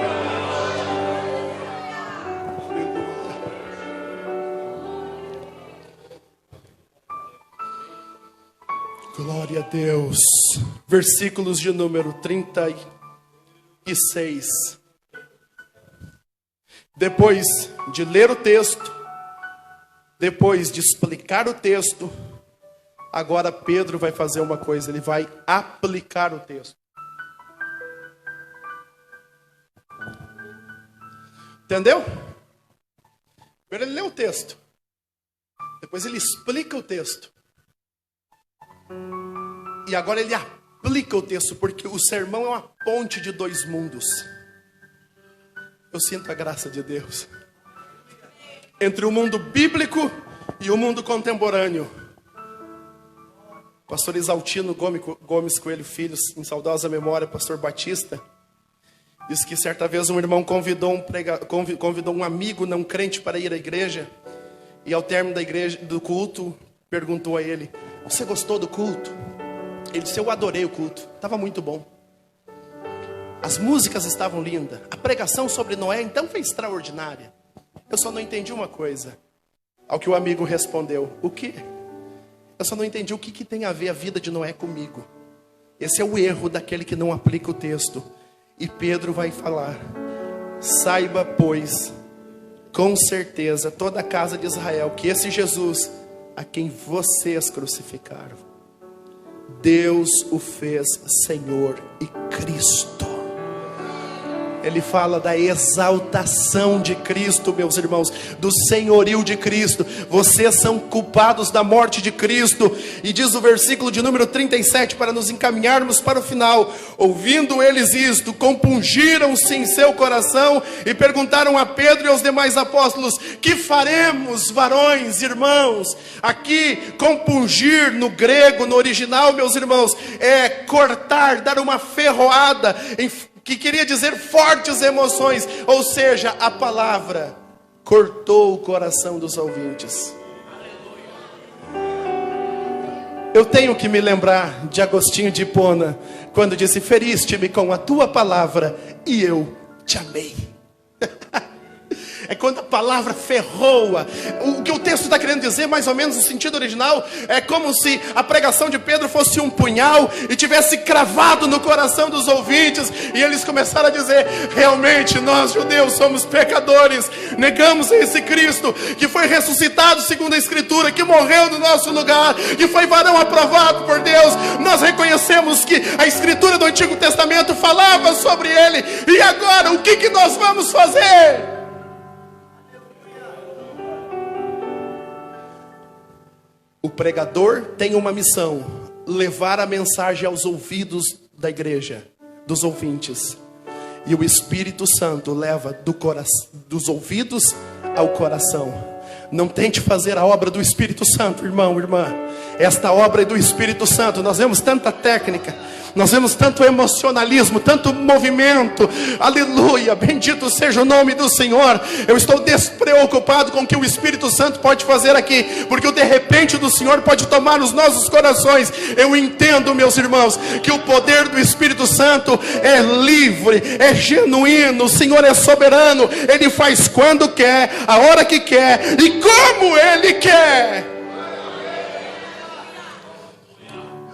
Glória a Deus. Versículos de número 36. Depois de ler o texto, depois de explicar o texto, agora Pedro vai fazer uma coisa: ele vai aplicar o texto. Entendeu? Primeiro ele lê o texto, depois ele explica o texto, e agora ele aplica o texto, porque o sermão é uma ponte de 2 mundos. Eu sinto a graça de Deus entre o mundo bíblico e o mundo contemporâneo. Pastor Isaltino Gomes Coelho Filho, em saudosa memória, pastor Batista, disse que certa vez um irmão convidou um amigo não crente para ir à igreja, e ao término do culto, perguntou a ele: você gostou do culto? Ele disse: eu adorei o culto, estava muito bom. As músicas estavam lindas, a pregação sobre Noé então foi extraordinária. Eu só não entendi uma coisa. Ao que o amigo respondeu: o quê? Eu só não entendi o que tem a ver a vida de Noé comigo. Esse é o erro daquele que não aplica o texto. E Pedro vai falar: saiba, pois, com certeza, toda a casa de Israel, que esse Jesus, a quem vocês crucificaram, Deus o fez Senhor e Cristo. Ele fala da exaltação de Cristo, meus irmãos, do senhorio de Cristo. Vocês são culpados da morte de Cristo. E diz o versículo de número 37, para nos encaminharmos para o final: ouvindo eles isto, compungiram-se em seu coração e perguntaram a Pedro e aos demais apóstolos: que faremos, varões, irmãos? Aqui, compungir no grego, no original, meus irmãos, é cortar, dar uma ferroada, que queria dizer fortes emoções. Ou seja, a palavra cortou o coração dos ouvintes. Eu tenho que me lembrar de Agostinho de Hipona, quando disse: feriste-me com a tua palavra e eu te amei. É quando a palavra ferroa. O que o texto está querendo dizer, mais ou menos no sentido original, é como se a pregação de Pedro fosse um punhal e tivesse cravado no coração dos ouvintes, e eles começaram a dizer: realmente nós judeus somos pecadores, negamos esse Cristo que foi ressuscitado segundo a Escritura, que morreu no nosso lugar, que foi varão aprovado por Deus. Nós reconhecemos que a Escritura do Antigo Testamento falava sobre ele, e agora o que nós vamos fazer? O pregador tem uma missão: levar a mensagem aos ouvidos da igreja, dos ouvintes. E o Espírito Santo leva dos ouvidos ao coração. Não tente fazer a obra do Espírito Santo, irmão, irmã. Esta obra é do Espírito Santo. Nós vemos tanta técnica, nós vemos tanto emocionalismo, tanto movimento. Aleluia, bendito seja o nome do Senhor. Eu estou despreocupado com o que o Espírito Santo pode fazer aqui, porque o de repente do Senhor pode tomar os nossos corações. Eu entendo, meus irmãos, que o poder do Espírito Santo é livre, é genuíno. O Senhor é soberano, Ele faz quando quer, a hora que quer e como Ele quer.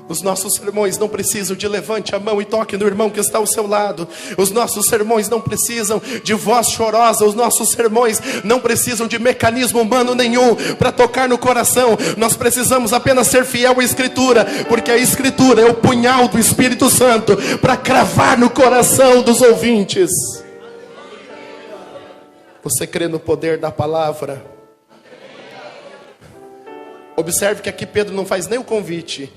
Os nossos sermões não precisam de levante a mão e toque no irmão que está ao seu lado. Os nossos sermões não precisam de voz chorosa. Os nossos sermões não precisam de mecanismo humano nenhum para tocar no coração. Nós precisamos apenas ser fiel à Escritura, porque a Escritura é o punhal do Espírito Santo para cravar no coração dos ouvintes. Você crê no poder da palavra? Observe que aqui Pedro não faz nem o convite.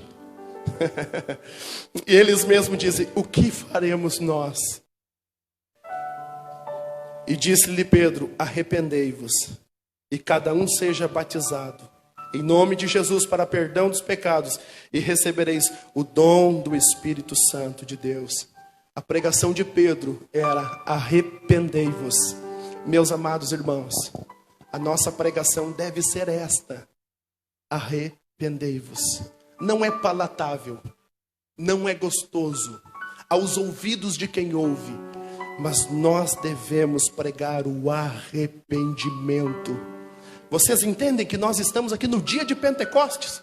E eles mesmos dizem: o que faremos nós? E disse-lhe Pedro: arrependei-vos e cada um seja batizado em nome de Jesus para perdão dos pecados, e recebereis o dom do Espírito Santo de Deus. A pregação de Pedro era: arrependei-vos. Meus amados irmãos, a nossa pregação deve ser esta: arrependei-vos. Não é palatável, não é gostoso aos ouvidos de quem ouve, mas nós devemos pregar o arrependimento. Vocês entendem que nós estamos aqui no dia de Pentecostes?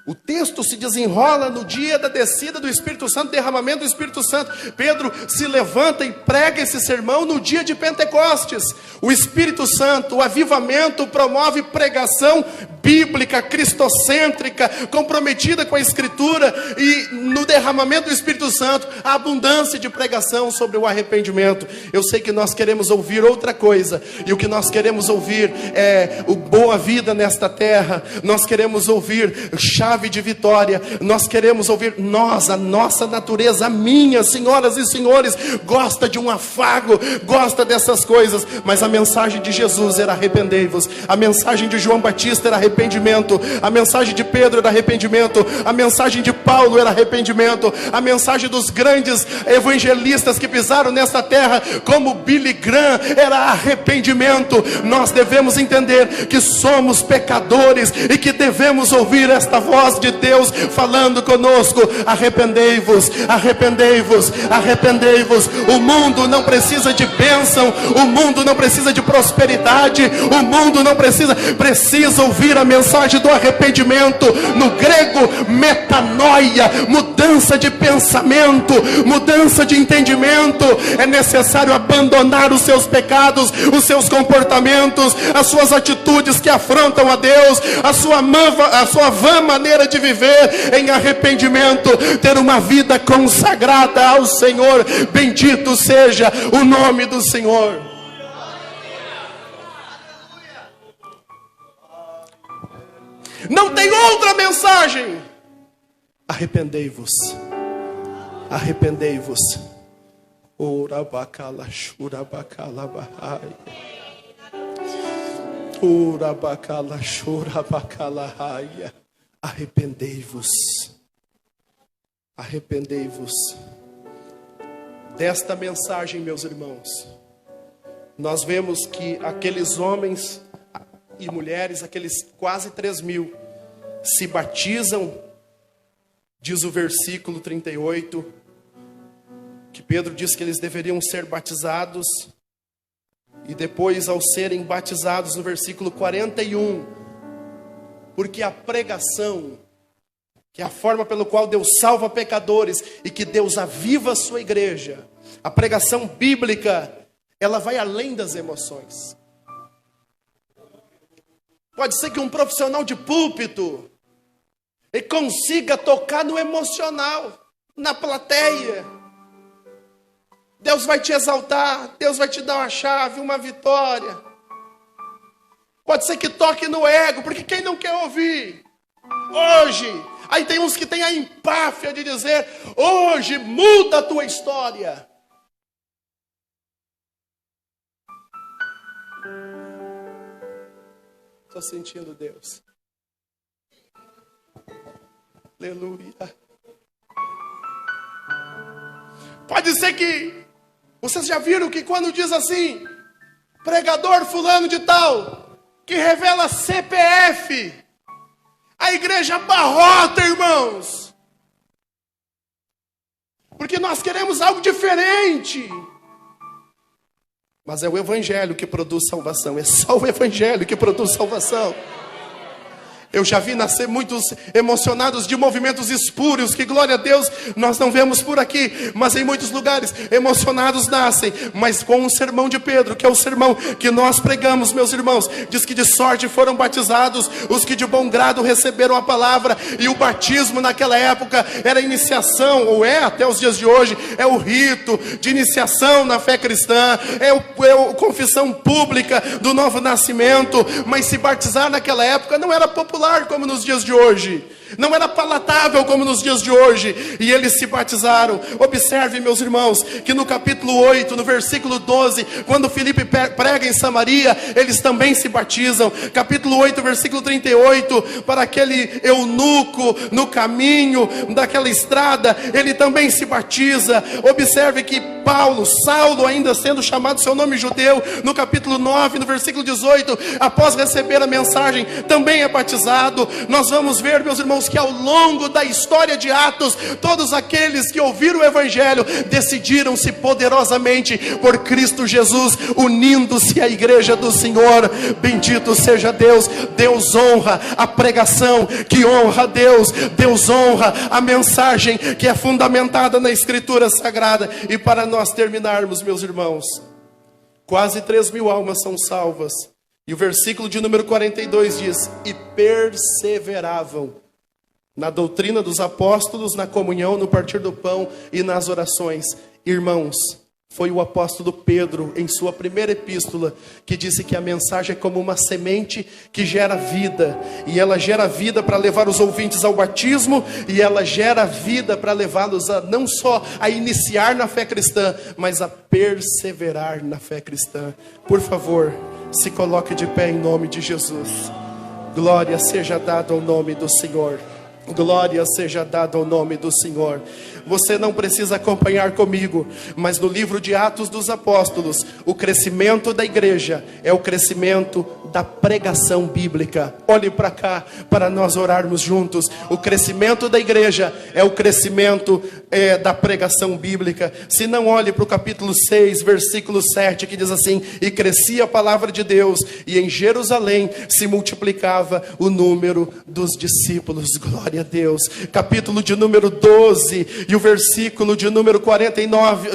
O texto se desenrola no dia da descida do Espírito Santo, derramamento do Espírito Santo. Pedro se levanta e prega esse sermão no dia de Pentecostes. O Espírito Santo, o avivamento, promove pregação bíblica, cristocêntrica, comprometida com a Escritura. E no derramamento do Espírito Santo, a abundância de pregação sobre o arrependimento. Eu sei que nós queremos ouvir outra coisa, e o que nós queremos ouvir é o boa vida nesta terra. Nós queremos ouvir chave de vitória. Nós queremos ouvir, a nossa natureza, a minha, senhoras e senhores, gosta de um afago, gosta dessas coisas. Mas a mensagem de Jesus era: arrependei-vos. A mensagem de João Batista era arrependimento. A mensagem de Pedro era arrependimento. A mensagem de Paulo era arrependimento. A mensagem dos grandes evangelistas que pisaram nesta terra, como Billy Graham, era arrependimento. Nós devemos entender que somos pecadores e que devemos ouvir esta voz de Deus falando conosco: arrependei-vos, arrependei-vos, arrependei-vos. O mundo não precisa de bênção, o mundo não precisa de prosperidade, o mundo não precisa ouvir a mensagem do arrependimento. No grego, metanoia, mudança de pensamento, mudança de entendimento. É necessário abandonar os seus pecados, os seus comportamentos, as suas atitudes que afrontam a Deus, a sua vã maneira de viver em arrependimento, ter uma vida consagrada ao Senhor. Bendito seja o nome do Senhor. Não tem outra mensagem. Arrependei-vos, arrependei-vos. Urabacala shurabacala bahai. Urabacala shurabacala raia. Arrependei-vos, arrependei-vos. Desta mensagem, meus irmãos, nós vemos que aqueles homens e mulheres, aqueles quase 3.000, se batizam. Diz o versículo 38, que Pedro diz que eles deveriam ser batizados. E depois, ao serem batizados, no versículo 41, porque a pregação, que é a forma pelo qual Deus salva pecadores e que Deus aviva a sua igreja, a pregação bíblica, ela vai além das emoções. Pode ser que um profissional de púlpito ele consiga tocar no emocional, na plateia. Deus vai te exaltar, Deus vai te dar uma chave, uma vitória. Pode ser que toque no ego, porque quem não quer ouvir? Hoje, aí tem uns que têm a empáfia de dizer: hoje muda a tua história. Estou sentindo Deus. Aleluia. Pode ser que vocês já viram que quando diz assim, pregador fulano de tal, que revela CPF, a igreja abarrota, irmãos. Porque nós queremos algo diferente. Mas é o evangelho que produz salvação. É só o evangelho que produz salvação. Eu já vi nascer muitos emocionados de movimentos espúrios, que glória a Deus, nós não vemos por aqui, mas em muitos lugares emocionados nascem. Mas com o sermão de Pedro, que é o sermão que nós pregamos, meus irmãos, diz que de sorte foram batizados os que de bom grado receberam a palavra. E o batismo naquela época era iniciação, ou é até os dias de hoje, é o rito de iniciação na fé cristã, é a confissão pública do novo nascimento. Mas se batizar naquela época não era popular como nos dias de hoje, não era palatável como nos dias de hoje, e eles se batizaram. Observe, meus irmãos, que no capítulo 8, no versículo 12, quando Filipe prega em Samaria, eles também se batizam. Capítulo 8, versículo 38, para aquele eunuco no caminho daquela estrada, ele também se batiza. Observe que Saulo, ainda sendo chamado seu nome judeu, no capítulo 9, no versículo 18, após receber a mensagem, também é batizado. Nós vamos ver, meus irmãos, que ao longo da história de Atos, todos aqueles que ouviram o evangelho decidiram-se poderosamente por Cristo Jesus, unindo-se à igreja do Senhor. Bendito seja Deus. Deus honra a pregação que honra a Deus. Deus honra a mensagem que é fundamentada na Escritura Sagrada. E para nós terminarmos, meus irmãos, quase 3.000 almas são salvas. E o versículo de número 42 diz: e perseveravam na doutrina dos apóstolos, na comunhão, no partir do pão e nas orações. Irmãos, foi o apóstolo Pedro, em sua primeira epístola, que disse que a mensagem é como uma semente que gera vida. E ela gera vida para levar os ouvintes ao batismo, e ela gera vida para levá-los a não só a iniciar na fé cristã, mas a perseverar na fé cristã. Por favor, se coloque de pé em nome de Jesus. Glória seja dada ao nome do Senhor. Glória seja dada ao nome do Senhor. Você não precisa acompanhar comigo, mas no livro de Atos dos Apóstolos, o crescimento da igreja é o crescimento da pregação bíblica. Olhe para cá, para nós orarmos juntos. O crescimento da igreja é o crescimento da pregação bíblica. Se não, olhe para o capítulo 6, versículo 7, que diz assim: e crescia a palavra de Deus, e em Jerusalém se multiplicava o número dos discípulos. Glória a Deus. Capítulo de número 12, e o versículo de número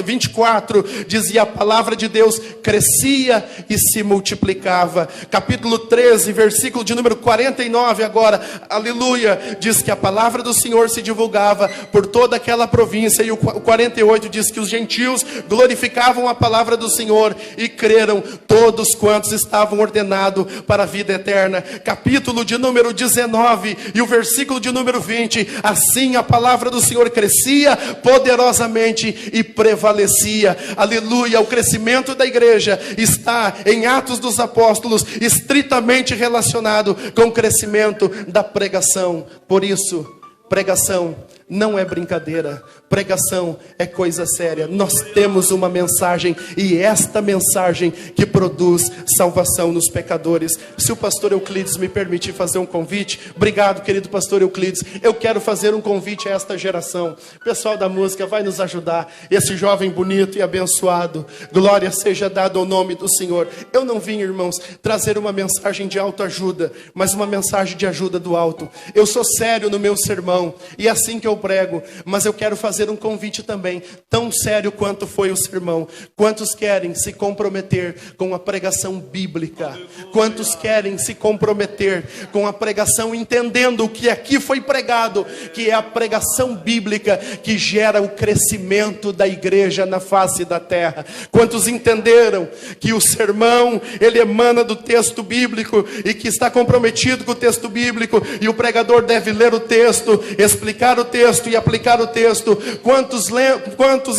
24, dizia: a palavra de Deus crescia e se multiplicava. Capítulo 13, versículo de número 49 agora, aleluia, diz que a palavra do Senhor se divulgava por toda aquela província. E o 48 diz que os gentios glorificavam a palavra do Senhor e creram todos quantos estavam ordenados para a vida eterna. Capítulo de número 19 e o versículo de número 20, assim a palavra do Senhor crescia poderosamente e prevalecia. Aleluia. O crescimento da igreja está em Atos dos Apóstolos, estritamente relacionado com o crescimento da pregação. Por isso, pregação não é brincadeira, pregação é coisa séria. Nós temos uma mensagem, e esta mensagem que produz salvação nos pecadores. Se o pastor Euclides me permitir fazer um convite, obrigado, querido pastor Euclides. Eu quero fazer um convite a esta geração. O pessoal da música vai nos ajudar. Esse jovem bonito e abençoado, glória seja dada ao nome do Senhor. Eu não vim, irmãos, trazer uma mensagem de autoajuda, mas uma mensagem de ajuda do alto. Eu sou sério no meu sermão, e é assim que eu prego, mas eu quero fazer um convite também, tão sério quanto foi o sermão. Quantos querem se comprometer com a pregação bíblica? Quantos querem se comprometer com a pregação, entendendo o que aqui foi pregado, que é a pregação bíblica que gera o crescimento da igreja na face da terra? Quantos entenderam que o sermão, ele emana do texto bíblico, e que está comprometido com o texto bíblico, e o pregador deve ler o texto, explicar o texto, texto e aplicar o texto. Quantos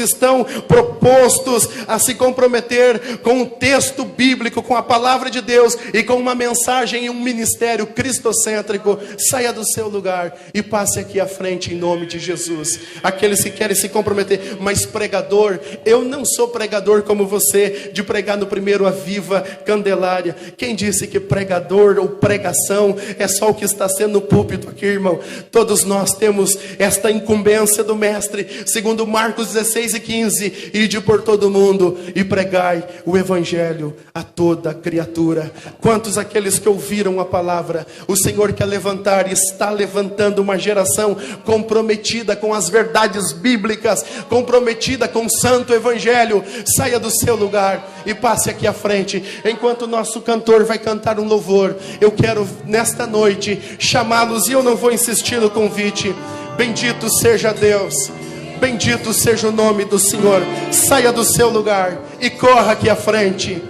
estão propostos a se comprometer com um texto bíblico, com a palavra de Deus e com uma mensagem e um ministério cristocêntrico? Saia do seu lugar e passe aqui à frente em nome de Jesus. Aqueles que querem se comprometer. Mas pregador, eu não sou pregador como você, de pregar no primeiro Aviva Candelária. Quem disse que pregador ou pregação é só o que está sendo no púlpito aqui, irmão? Todos nós temos esta incumbência do mestre, segundo Marcos 16:15, ide por todo mundo e pregai o evangelho a toda criatura. Quantos aqueles que ouviram a palavra? O Senhor quer levantar e está levantando uma geração comprometida com as verdades bíblicas, comprometida com o santo evangelho. Saia do seu lugar e passe aqui à frente, enquanto o nosso cantor vai cantar um louvor. Eu quero nesta noite chamá-los, e eu não vou insistir no convite. Bendito seja Deus, bendito seja o nome do Senhor. Saia do seu lugar e corra aqui à frente.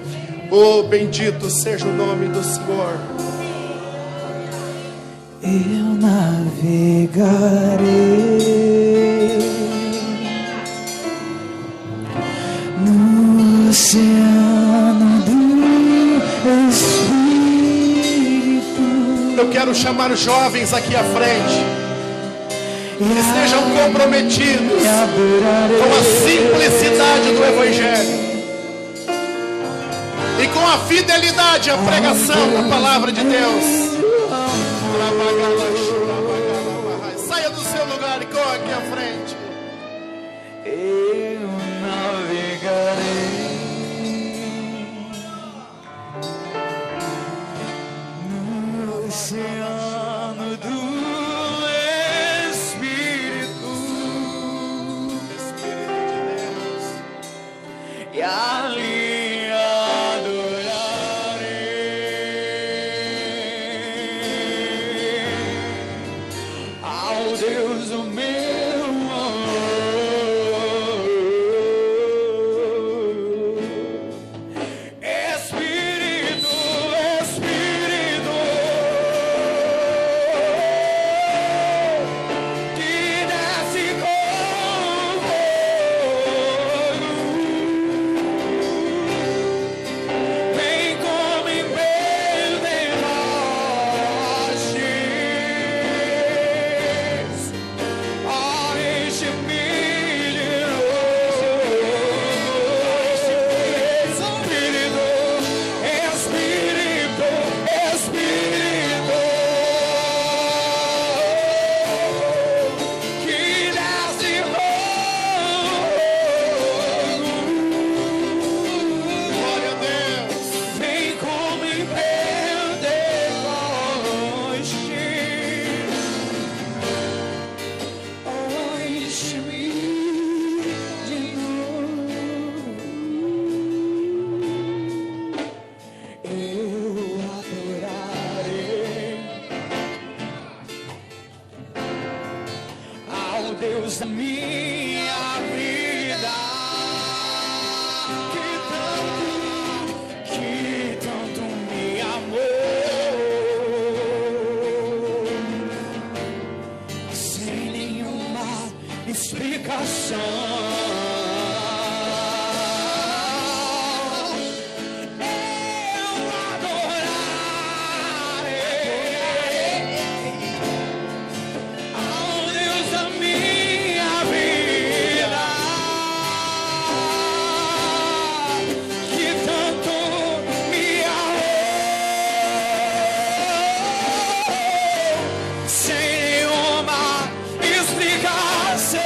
Oh, bendito seja o nome do Senhor. Eu navegarei no oceano do Espírito. Eu quero chamar jovens aqui à frente, que estejam comprometidos com a simplicidade do evangelho e com a fidelidade à pregação da palavra de Deus. Saia do seu lugar e corra aqui à frente. Eu navegarei no oceano do Espírito, Espírito de Deus. e ali adorarei ao Deus o meu amor. Espírito, Espírito, que desce com fogo, vem como em Pentecostes, enche-me de novo. Espírito, Espírito, que desce Glória a Deus. vem como em Pentecostes, enche-me de novo. Eu adorarei ao Deus da minha vida, que tanto me amou, sem nenhuma explicação. Eu adorarei ao Deus da minha vida, que tanto me amou, sem nenhuma explicação.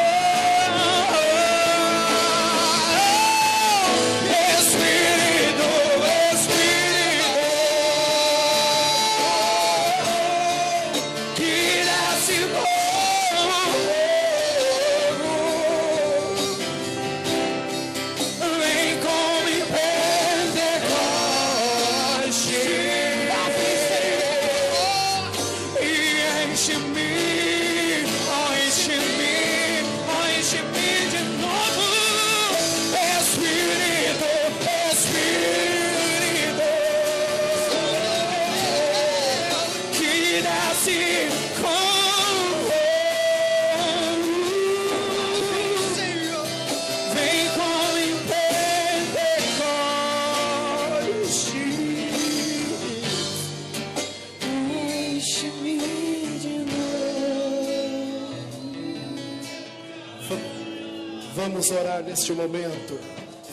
vamos orar neste momento.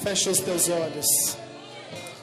Feche os teus olhos.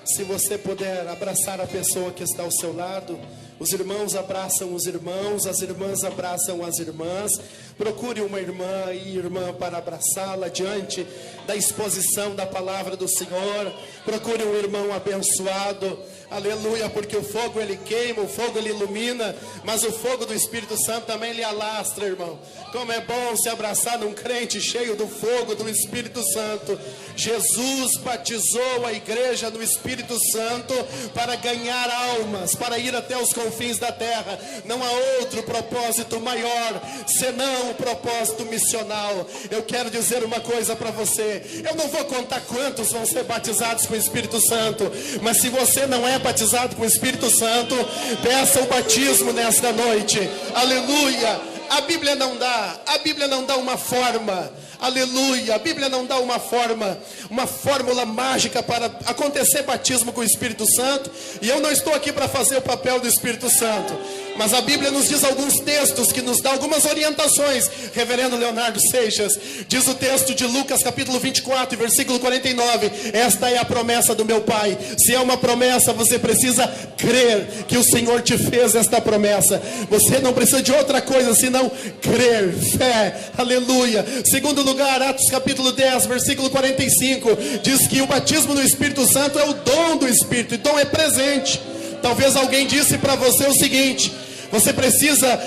Se você puder abraçar a pessoa que está ao seu lado, os irmãos abraçam os irmãos, as irmãs abraçam as irmãs. Procure uma irmã e irmã para abraçá-la diante da exposição da palavra do Senhor. Procure um irmão abençoado. Aleluia, porque o fogo ele queima, o fogo ele ilumina, mas o fogo do Espírito Santo também ele alastra, irmão. Como é bom se abraçar num crente cheio do fogo do Espírito Santo. Jesus batizou a igreja no Espírito Santo para ganhar almas, para ir até os confins da terra. Não há outro propósito maior senão o propósito missional. Eu quero dizer uma coisa para você. Eu não vou contar quantos vão ser batizados com o Espírito Santo, mas se você não é batizado com o Espírito Santo, peça o batismo nesta noite. Aleluia. A Bíblia não dá uma forma. Aleluia, a Bíblia não dá uma fórmula mágica para acontecer batismo com o Espírito Santo. E eu não estou aqui para fazer o papel do Espírito Santo, mas a Bíblia nos diz alguns textos que nos dá algumas orientações. Reverendo Leonardo Seixas, diz o texto de Lucas capítulo 24, versículo 49. Esta é a promessa do meu Pai. Se é uma promessa, você precisa crer que o Senhor te fez esta promessa. Você não precisa de outra coisa senão crer, fé, aleluia. Segundo lugar, Atos capítulo 10, versículo 45, diz que o batismo no Espírito Santo é o dom do Espírito, e dom é presente. Talvez alguém disse para você o seguinte: você precisa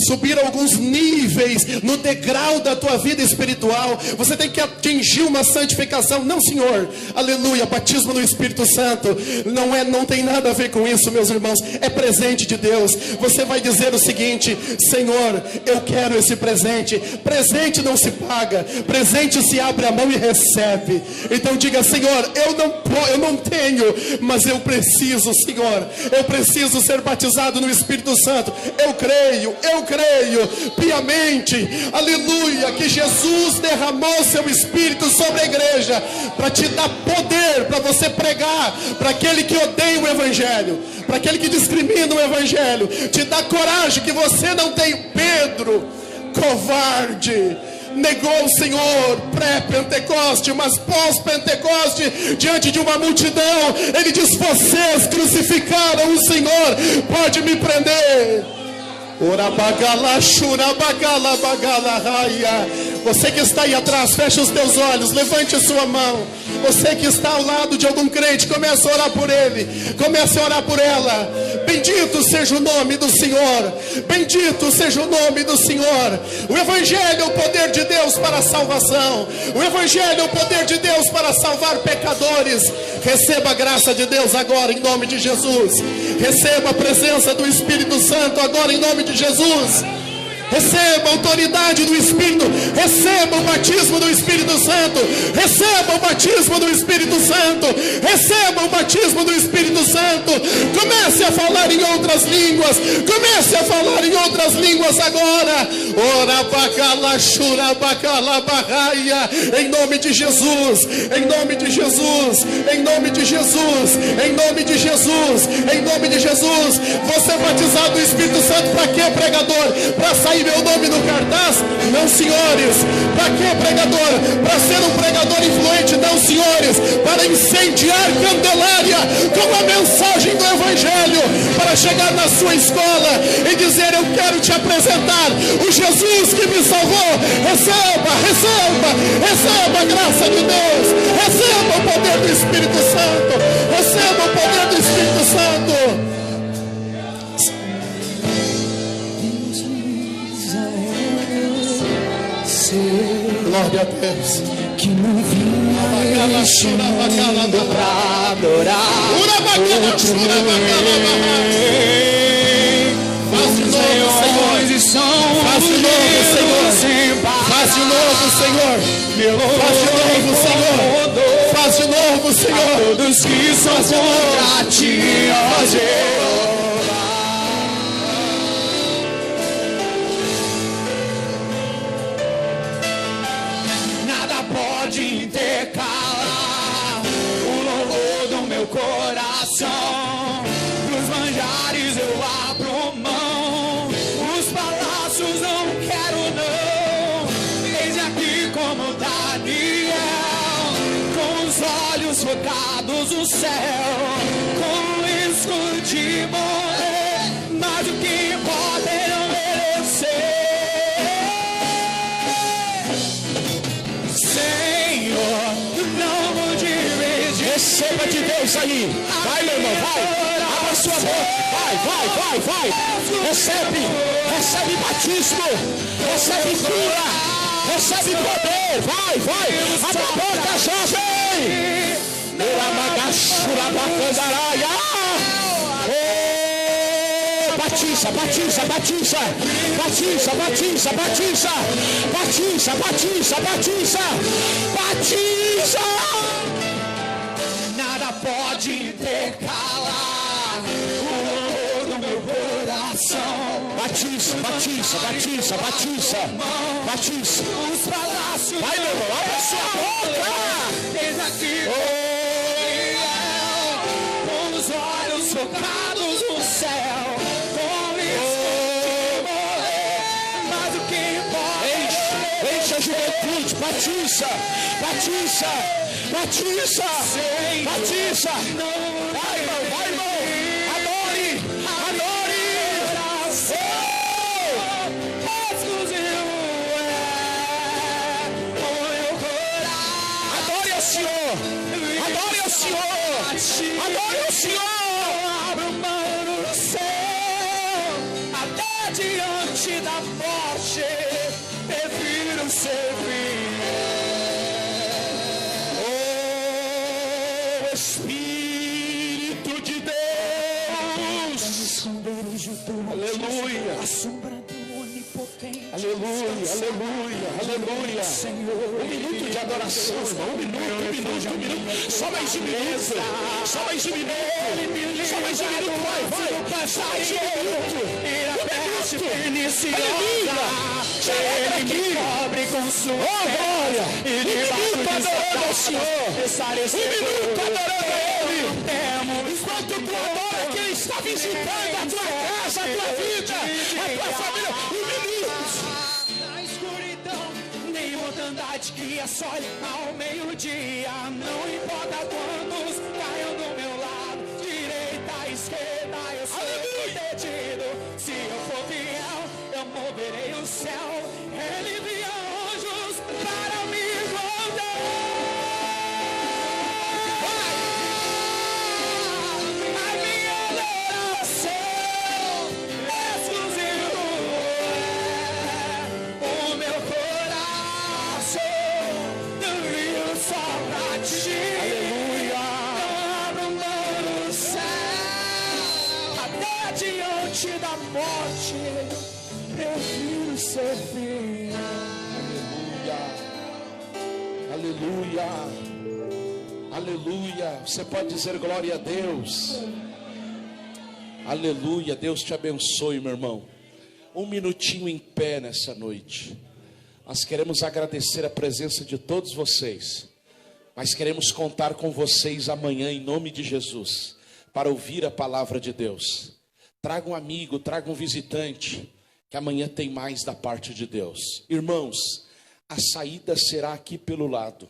subir alguns níveis no degrau da tua vida espiritual. Você tem que atingir uma santificação. Não, Senhor, aleluia. Batismo no Espírito Santo não tem nada a ver com isso, meus irmãos. É presente de Deus. Você vai dizer o seguinte: Senhor, eu quero esse presente. Presente não se paga, presente se abre a mão e recebe. Então diga: Senhor, eu não tenho, mas eu preciso, Senhor. Eu preciso ser batizado no Espírito Santo. Eu creio piamente, aleluia, que Jesus derramou seu Espírito sobre a igreja para te dar poder, para você pregar para aquele que odeia o Evangelho, para aquele que discrimina o Evangelho. Te dá coragem que você não tem. Pedro, covarde, negou o Senhor pré-Pentecoste, mas pós-Pentecoste, diante de uma multidão, ele diz: vocês crucificaram o Senhor, pode me prender. Você que está aí atrás, fecha os teus olhos, levante a sua mão. Você que está ao lado de algum crente, comece a orar por ele, comece a orar por ela. Bendito seja o nome do Senhor, bendito seja o nome do Senhor. O Evangelho é o poder de Deus para a salvação. O Evangelho é o poder de Deus para salvar pecadores. Receba a graça de Deus agora em nome de Jesus. Receba a presença do Espírito Santo agora em nome de Jesus. Receba a autoridade do Espírito. Receba o batismo do Espírito Santo. Receba o batismo do Espírito Santo. Receba o batismo do Espírito Santo. Comece a falar em outras línguas. Comece a falar em outras línguas agora. Ora bacala shura bacala barraia. Em nome de Jesus. Em nome de Jesus. Em nome de Jesus. Em nome de Jesus. Em nome de Jesus. Você é batizado no Espírito Santo para quê, pregador? Para sair meu nome no cartaz? Não, senhores. Para que, pregador? Para ser um pregador influente? Não, senhores. Para incendiar Candelária com a mensagem do Evangelho, para chegar na sua escola e dizer: eu quero te apresentar o Jesus que me salvou. Receba, receba, receba a graça de Deus. Receba o poder do Espírito Santo. Receba o poder do Espírito Santo. Glória a Deus. Que não vinha este mundo pra adorar outro rei. Faz de novo, Senhor. Faz de novo, Senhor. Faz de novo, Senhor. Faz de novo, Senhor. Faz de novo, Senhor. Todos que são contra ti, ó Jeová. Pode intercalar o louvor do meu coração. Dos manjares eu abro mão, os palácios não quero não. Eis aqui como olhos focados no céu, com risco de morrer, mas o que importa é não merecer. Senhor, não vou dividir. Receba de Deus aí. Vai, meu irmão, vai. Abra sua boca. Vai. Recebe batismo. Recebe cura. Recebe poder. Vai. Abra a boca, jovem. Batiza. Nada pode intercalar o horror do meu coração. Batiza. Os palácios. Vai, meu irmão, abre a sua boca. Eis aqui com os olhos focados no céu, com risco de morrer, mas o que importa? Enche a juventude. Batiza. Vai, irmão. Adore. Adore ao Senhor. Abra mão no céu, até diante da morte, prefiro servir. Oh, Espírito de Deus. Aleluia. A sombra do onipotente. Aleluia. Senhor, 1 minuto de adoração, irmão. 1 minuto. Só mais um minuto. Vai. Só mais um minuto. Ele me cobre com sua glória. E debaixo de adorando ao Senhor. estarei 1 minuto adorando a Ele. temos. Enquanto tu adora que Ele está visitando a tua casa, a tua vida, a tua família. 1 minuto. Na escuridão, nem mortandade que assole ao meio-dia. Não importa quantos caiam do meu lado, direita, esquerda, eu sou protegido. Se eu for fiel, eu moverei o céu. Ele envia anjos para me guardar. A minha adoração exclusivo é o meu coração. Eu vivo só pra ti. Aleluia. Abro mão do céu, até diante da morte, prefiro servir. Aleluia. Você pode dizer glória a Deus. Aleluia. Deus te abençoe, meu irmão. 1 minutinho em pé nessa noite. Nós queremos agradecer a presença de todos vocês, mas queremos contar com vocês amanhã em nome de Jesus, para ouvir a palavra de Deus. Traga um amigo, traga um visitante, que amanhã tem mais da parte de Deus. Irmãos, a saída será aqui pelo lado.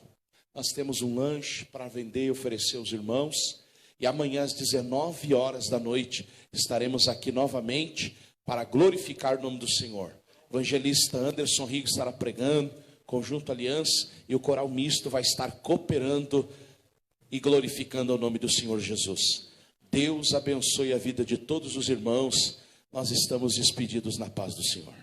Nós temos um lanche para vender e oferecer aos irmãos. E amanhã às 19 horas da noite estaremos aqui novamente para glorificar o nome do Senhor. O evangelista Anderson Rigo estará pregando, Conjunto Aliança, e o coral misto vai estar cooperando e glorificando o nome do Senhor Jesus. Deus abençoe a vida de todos os irmãos. Nós estamos despedidos na paz do Senhor.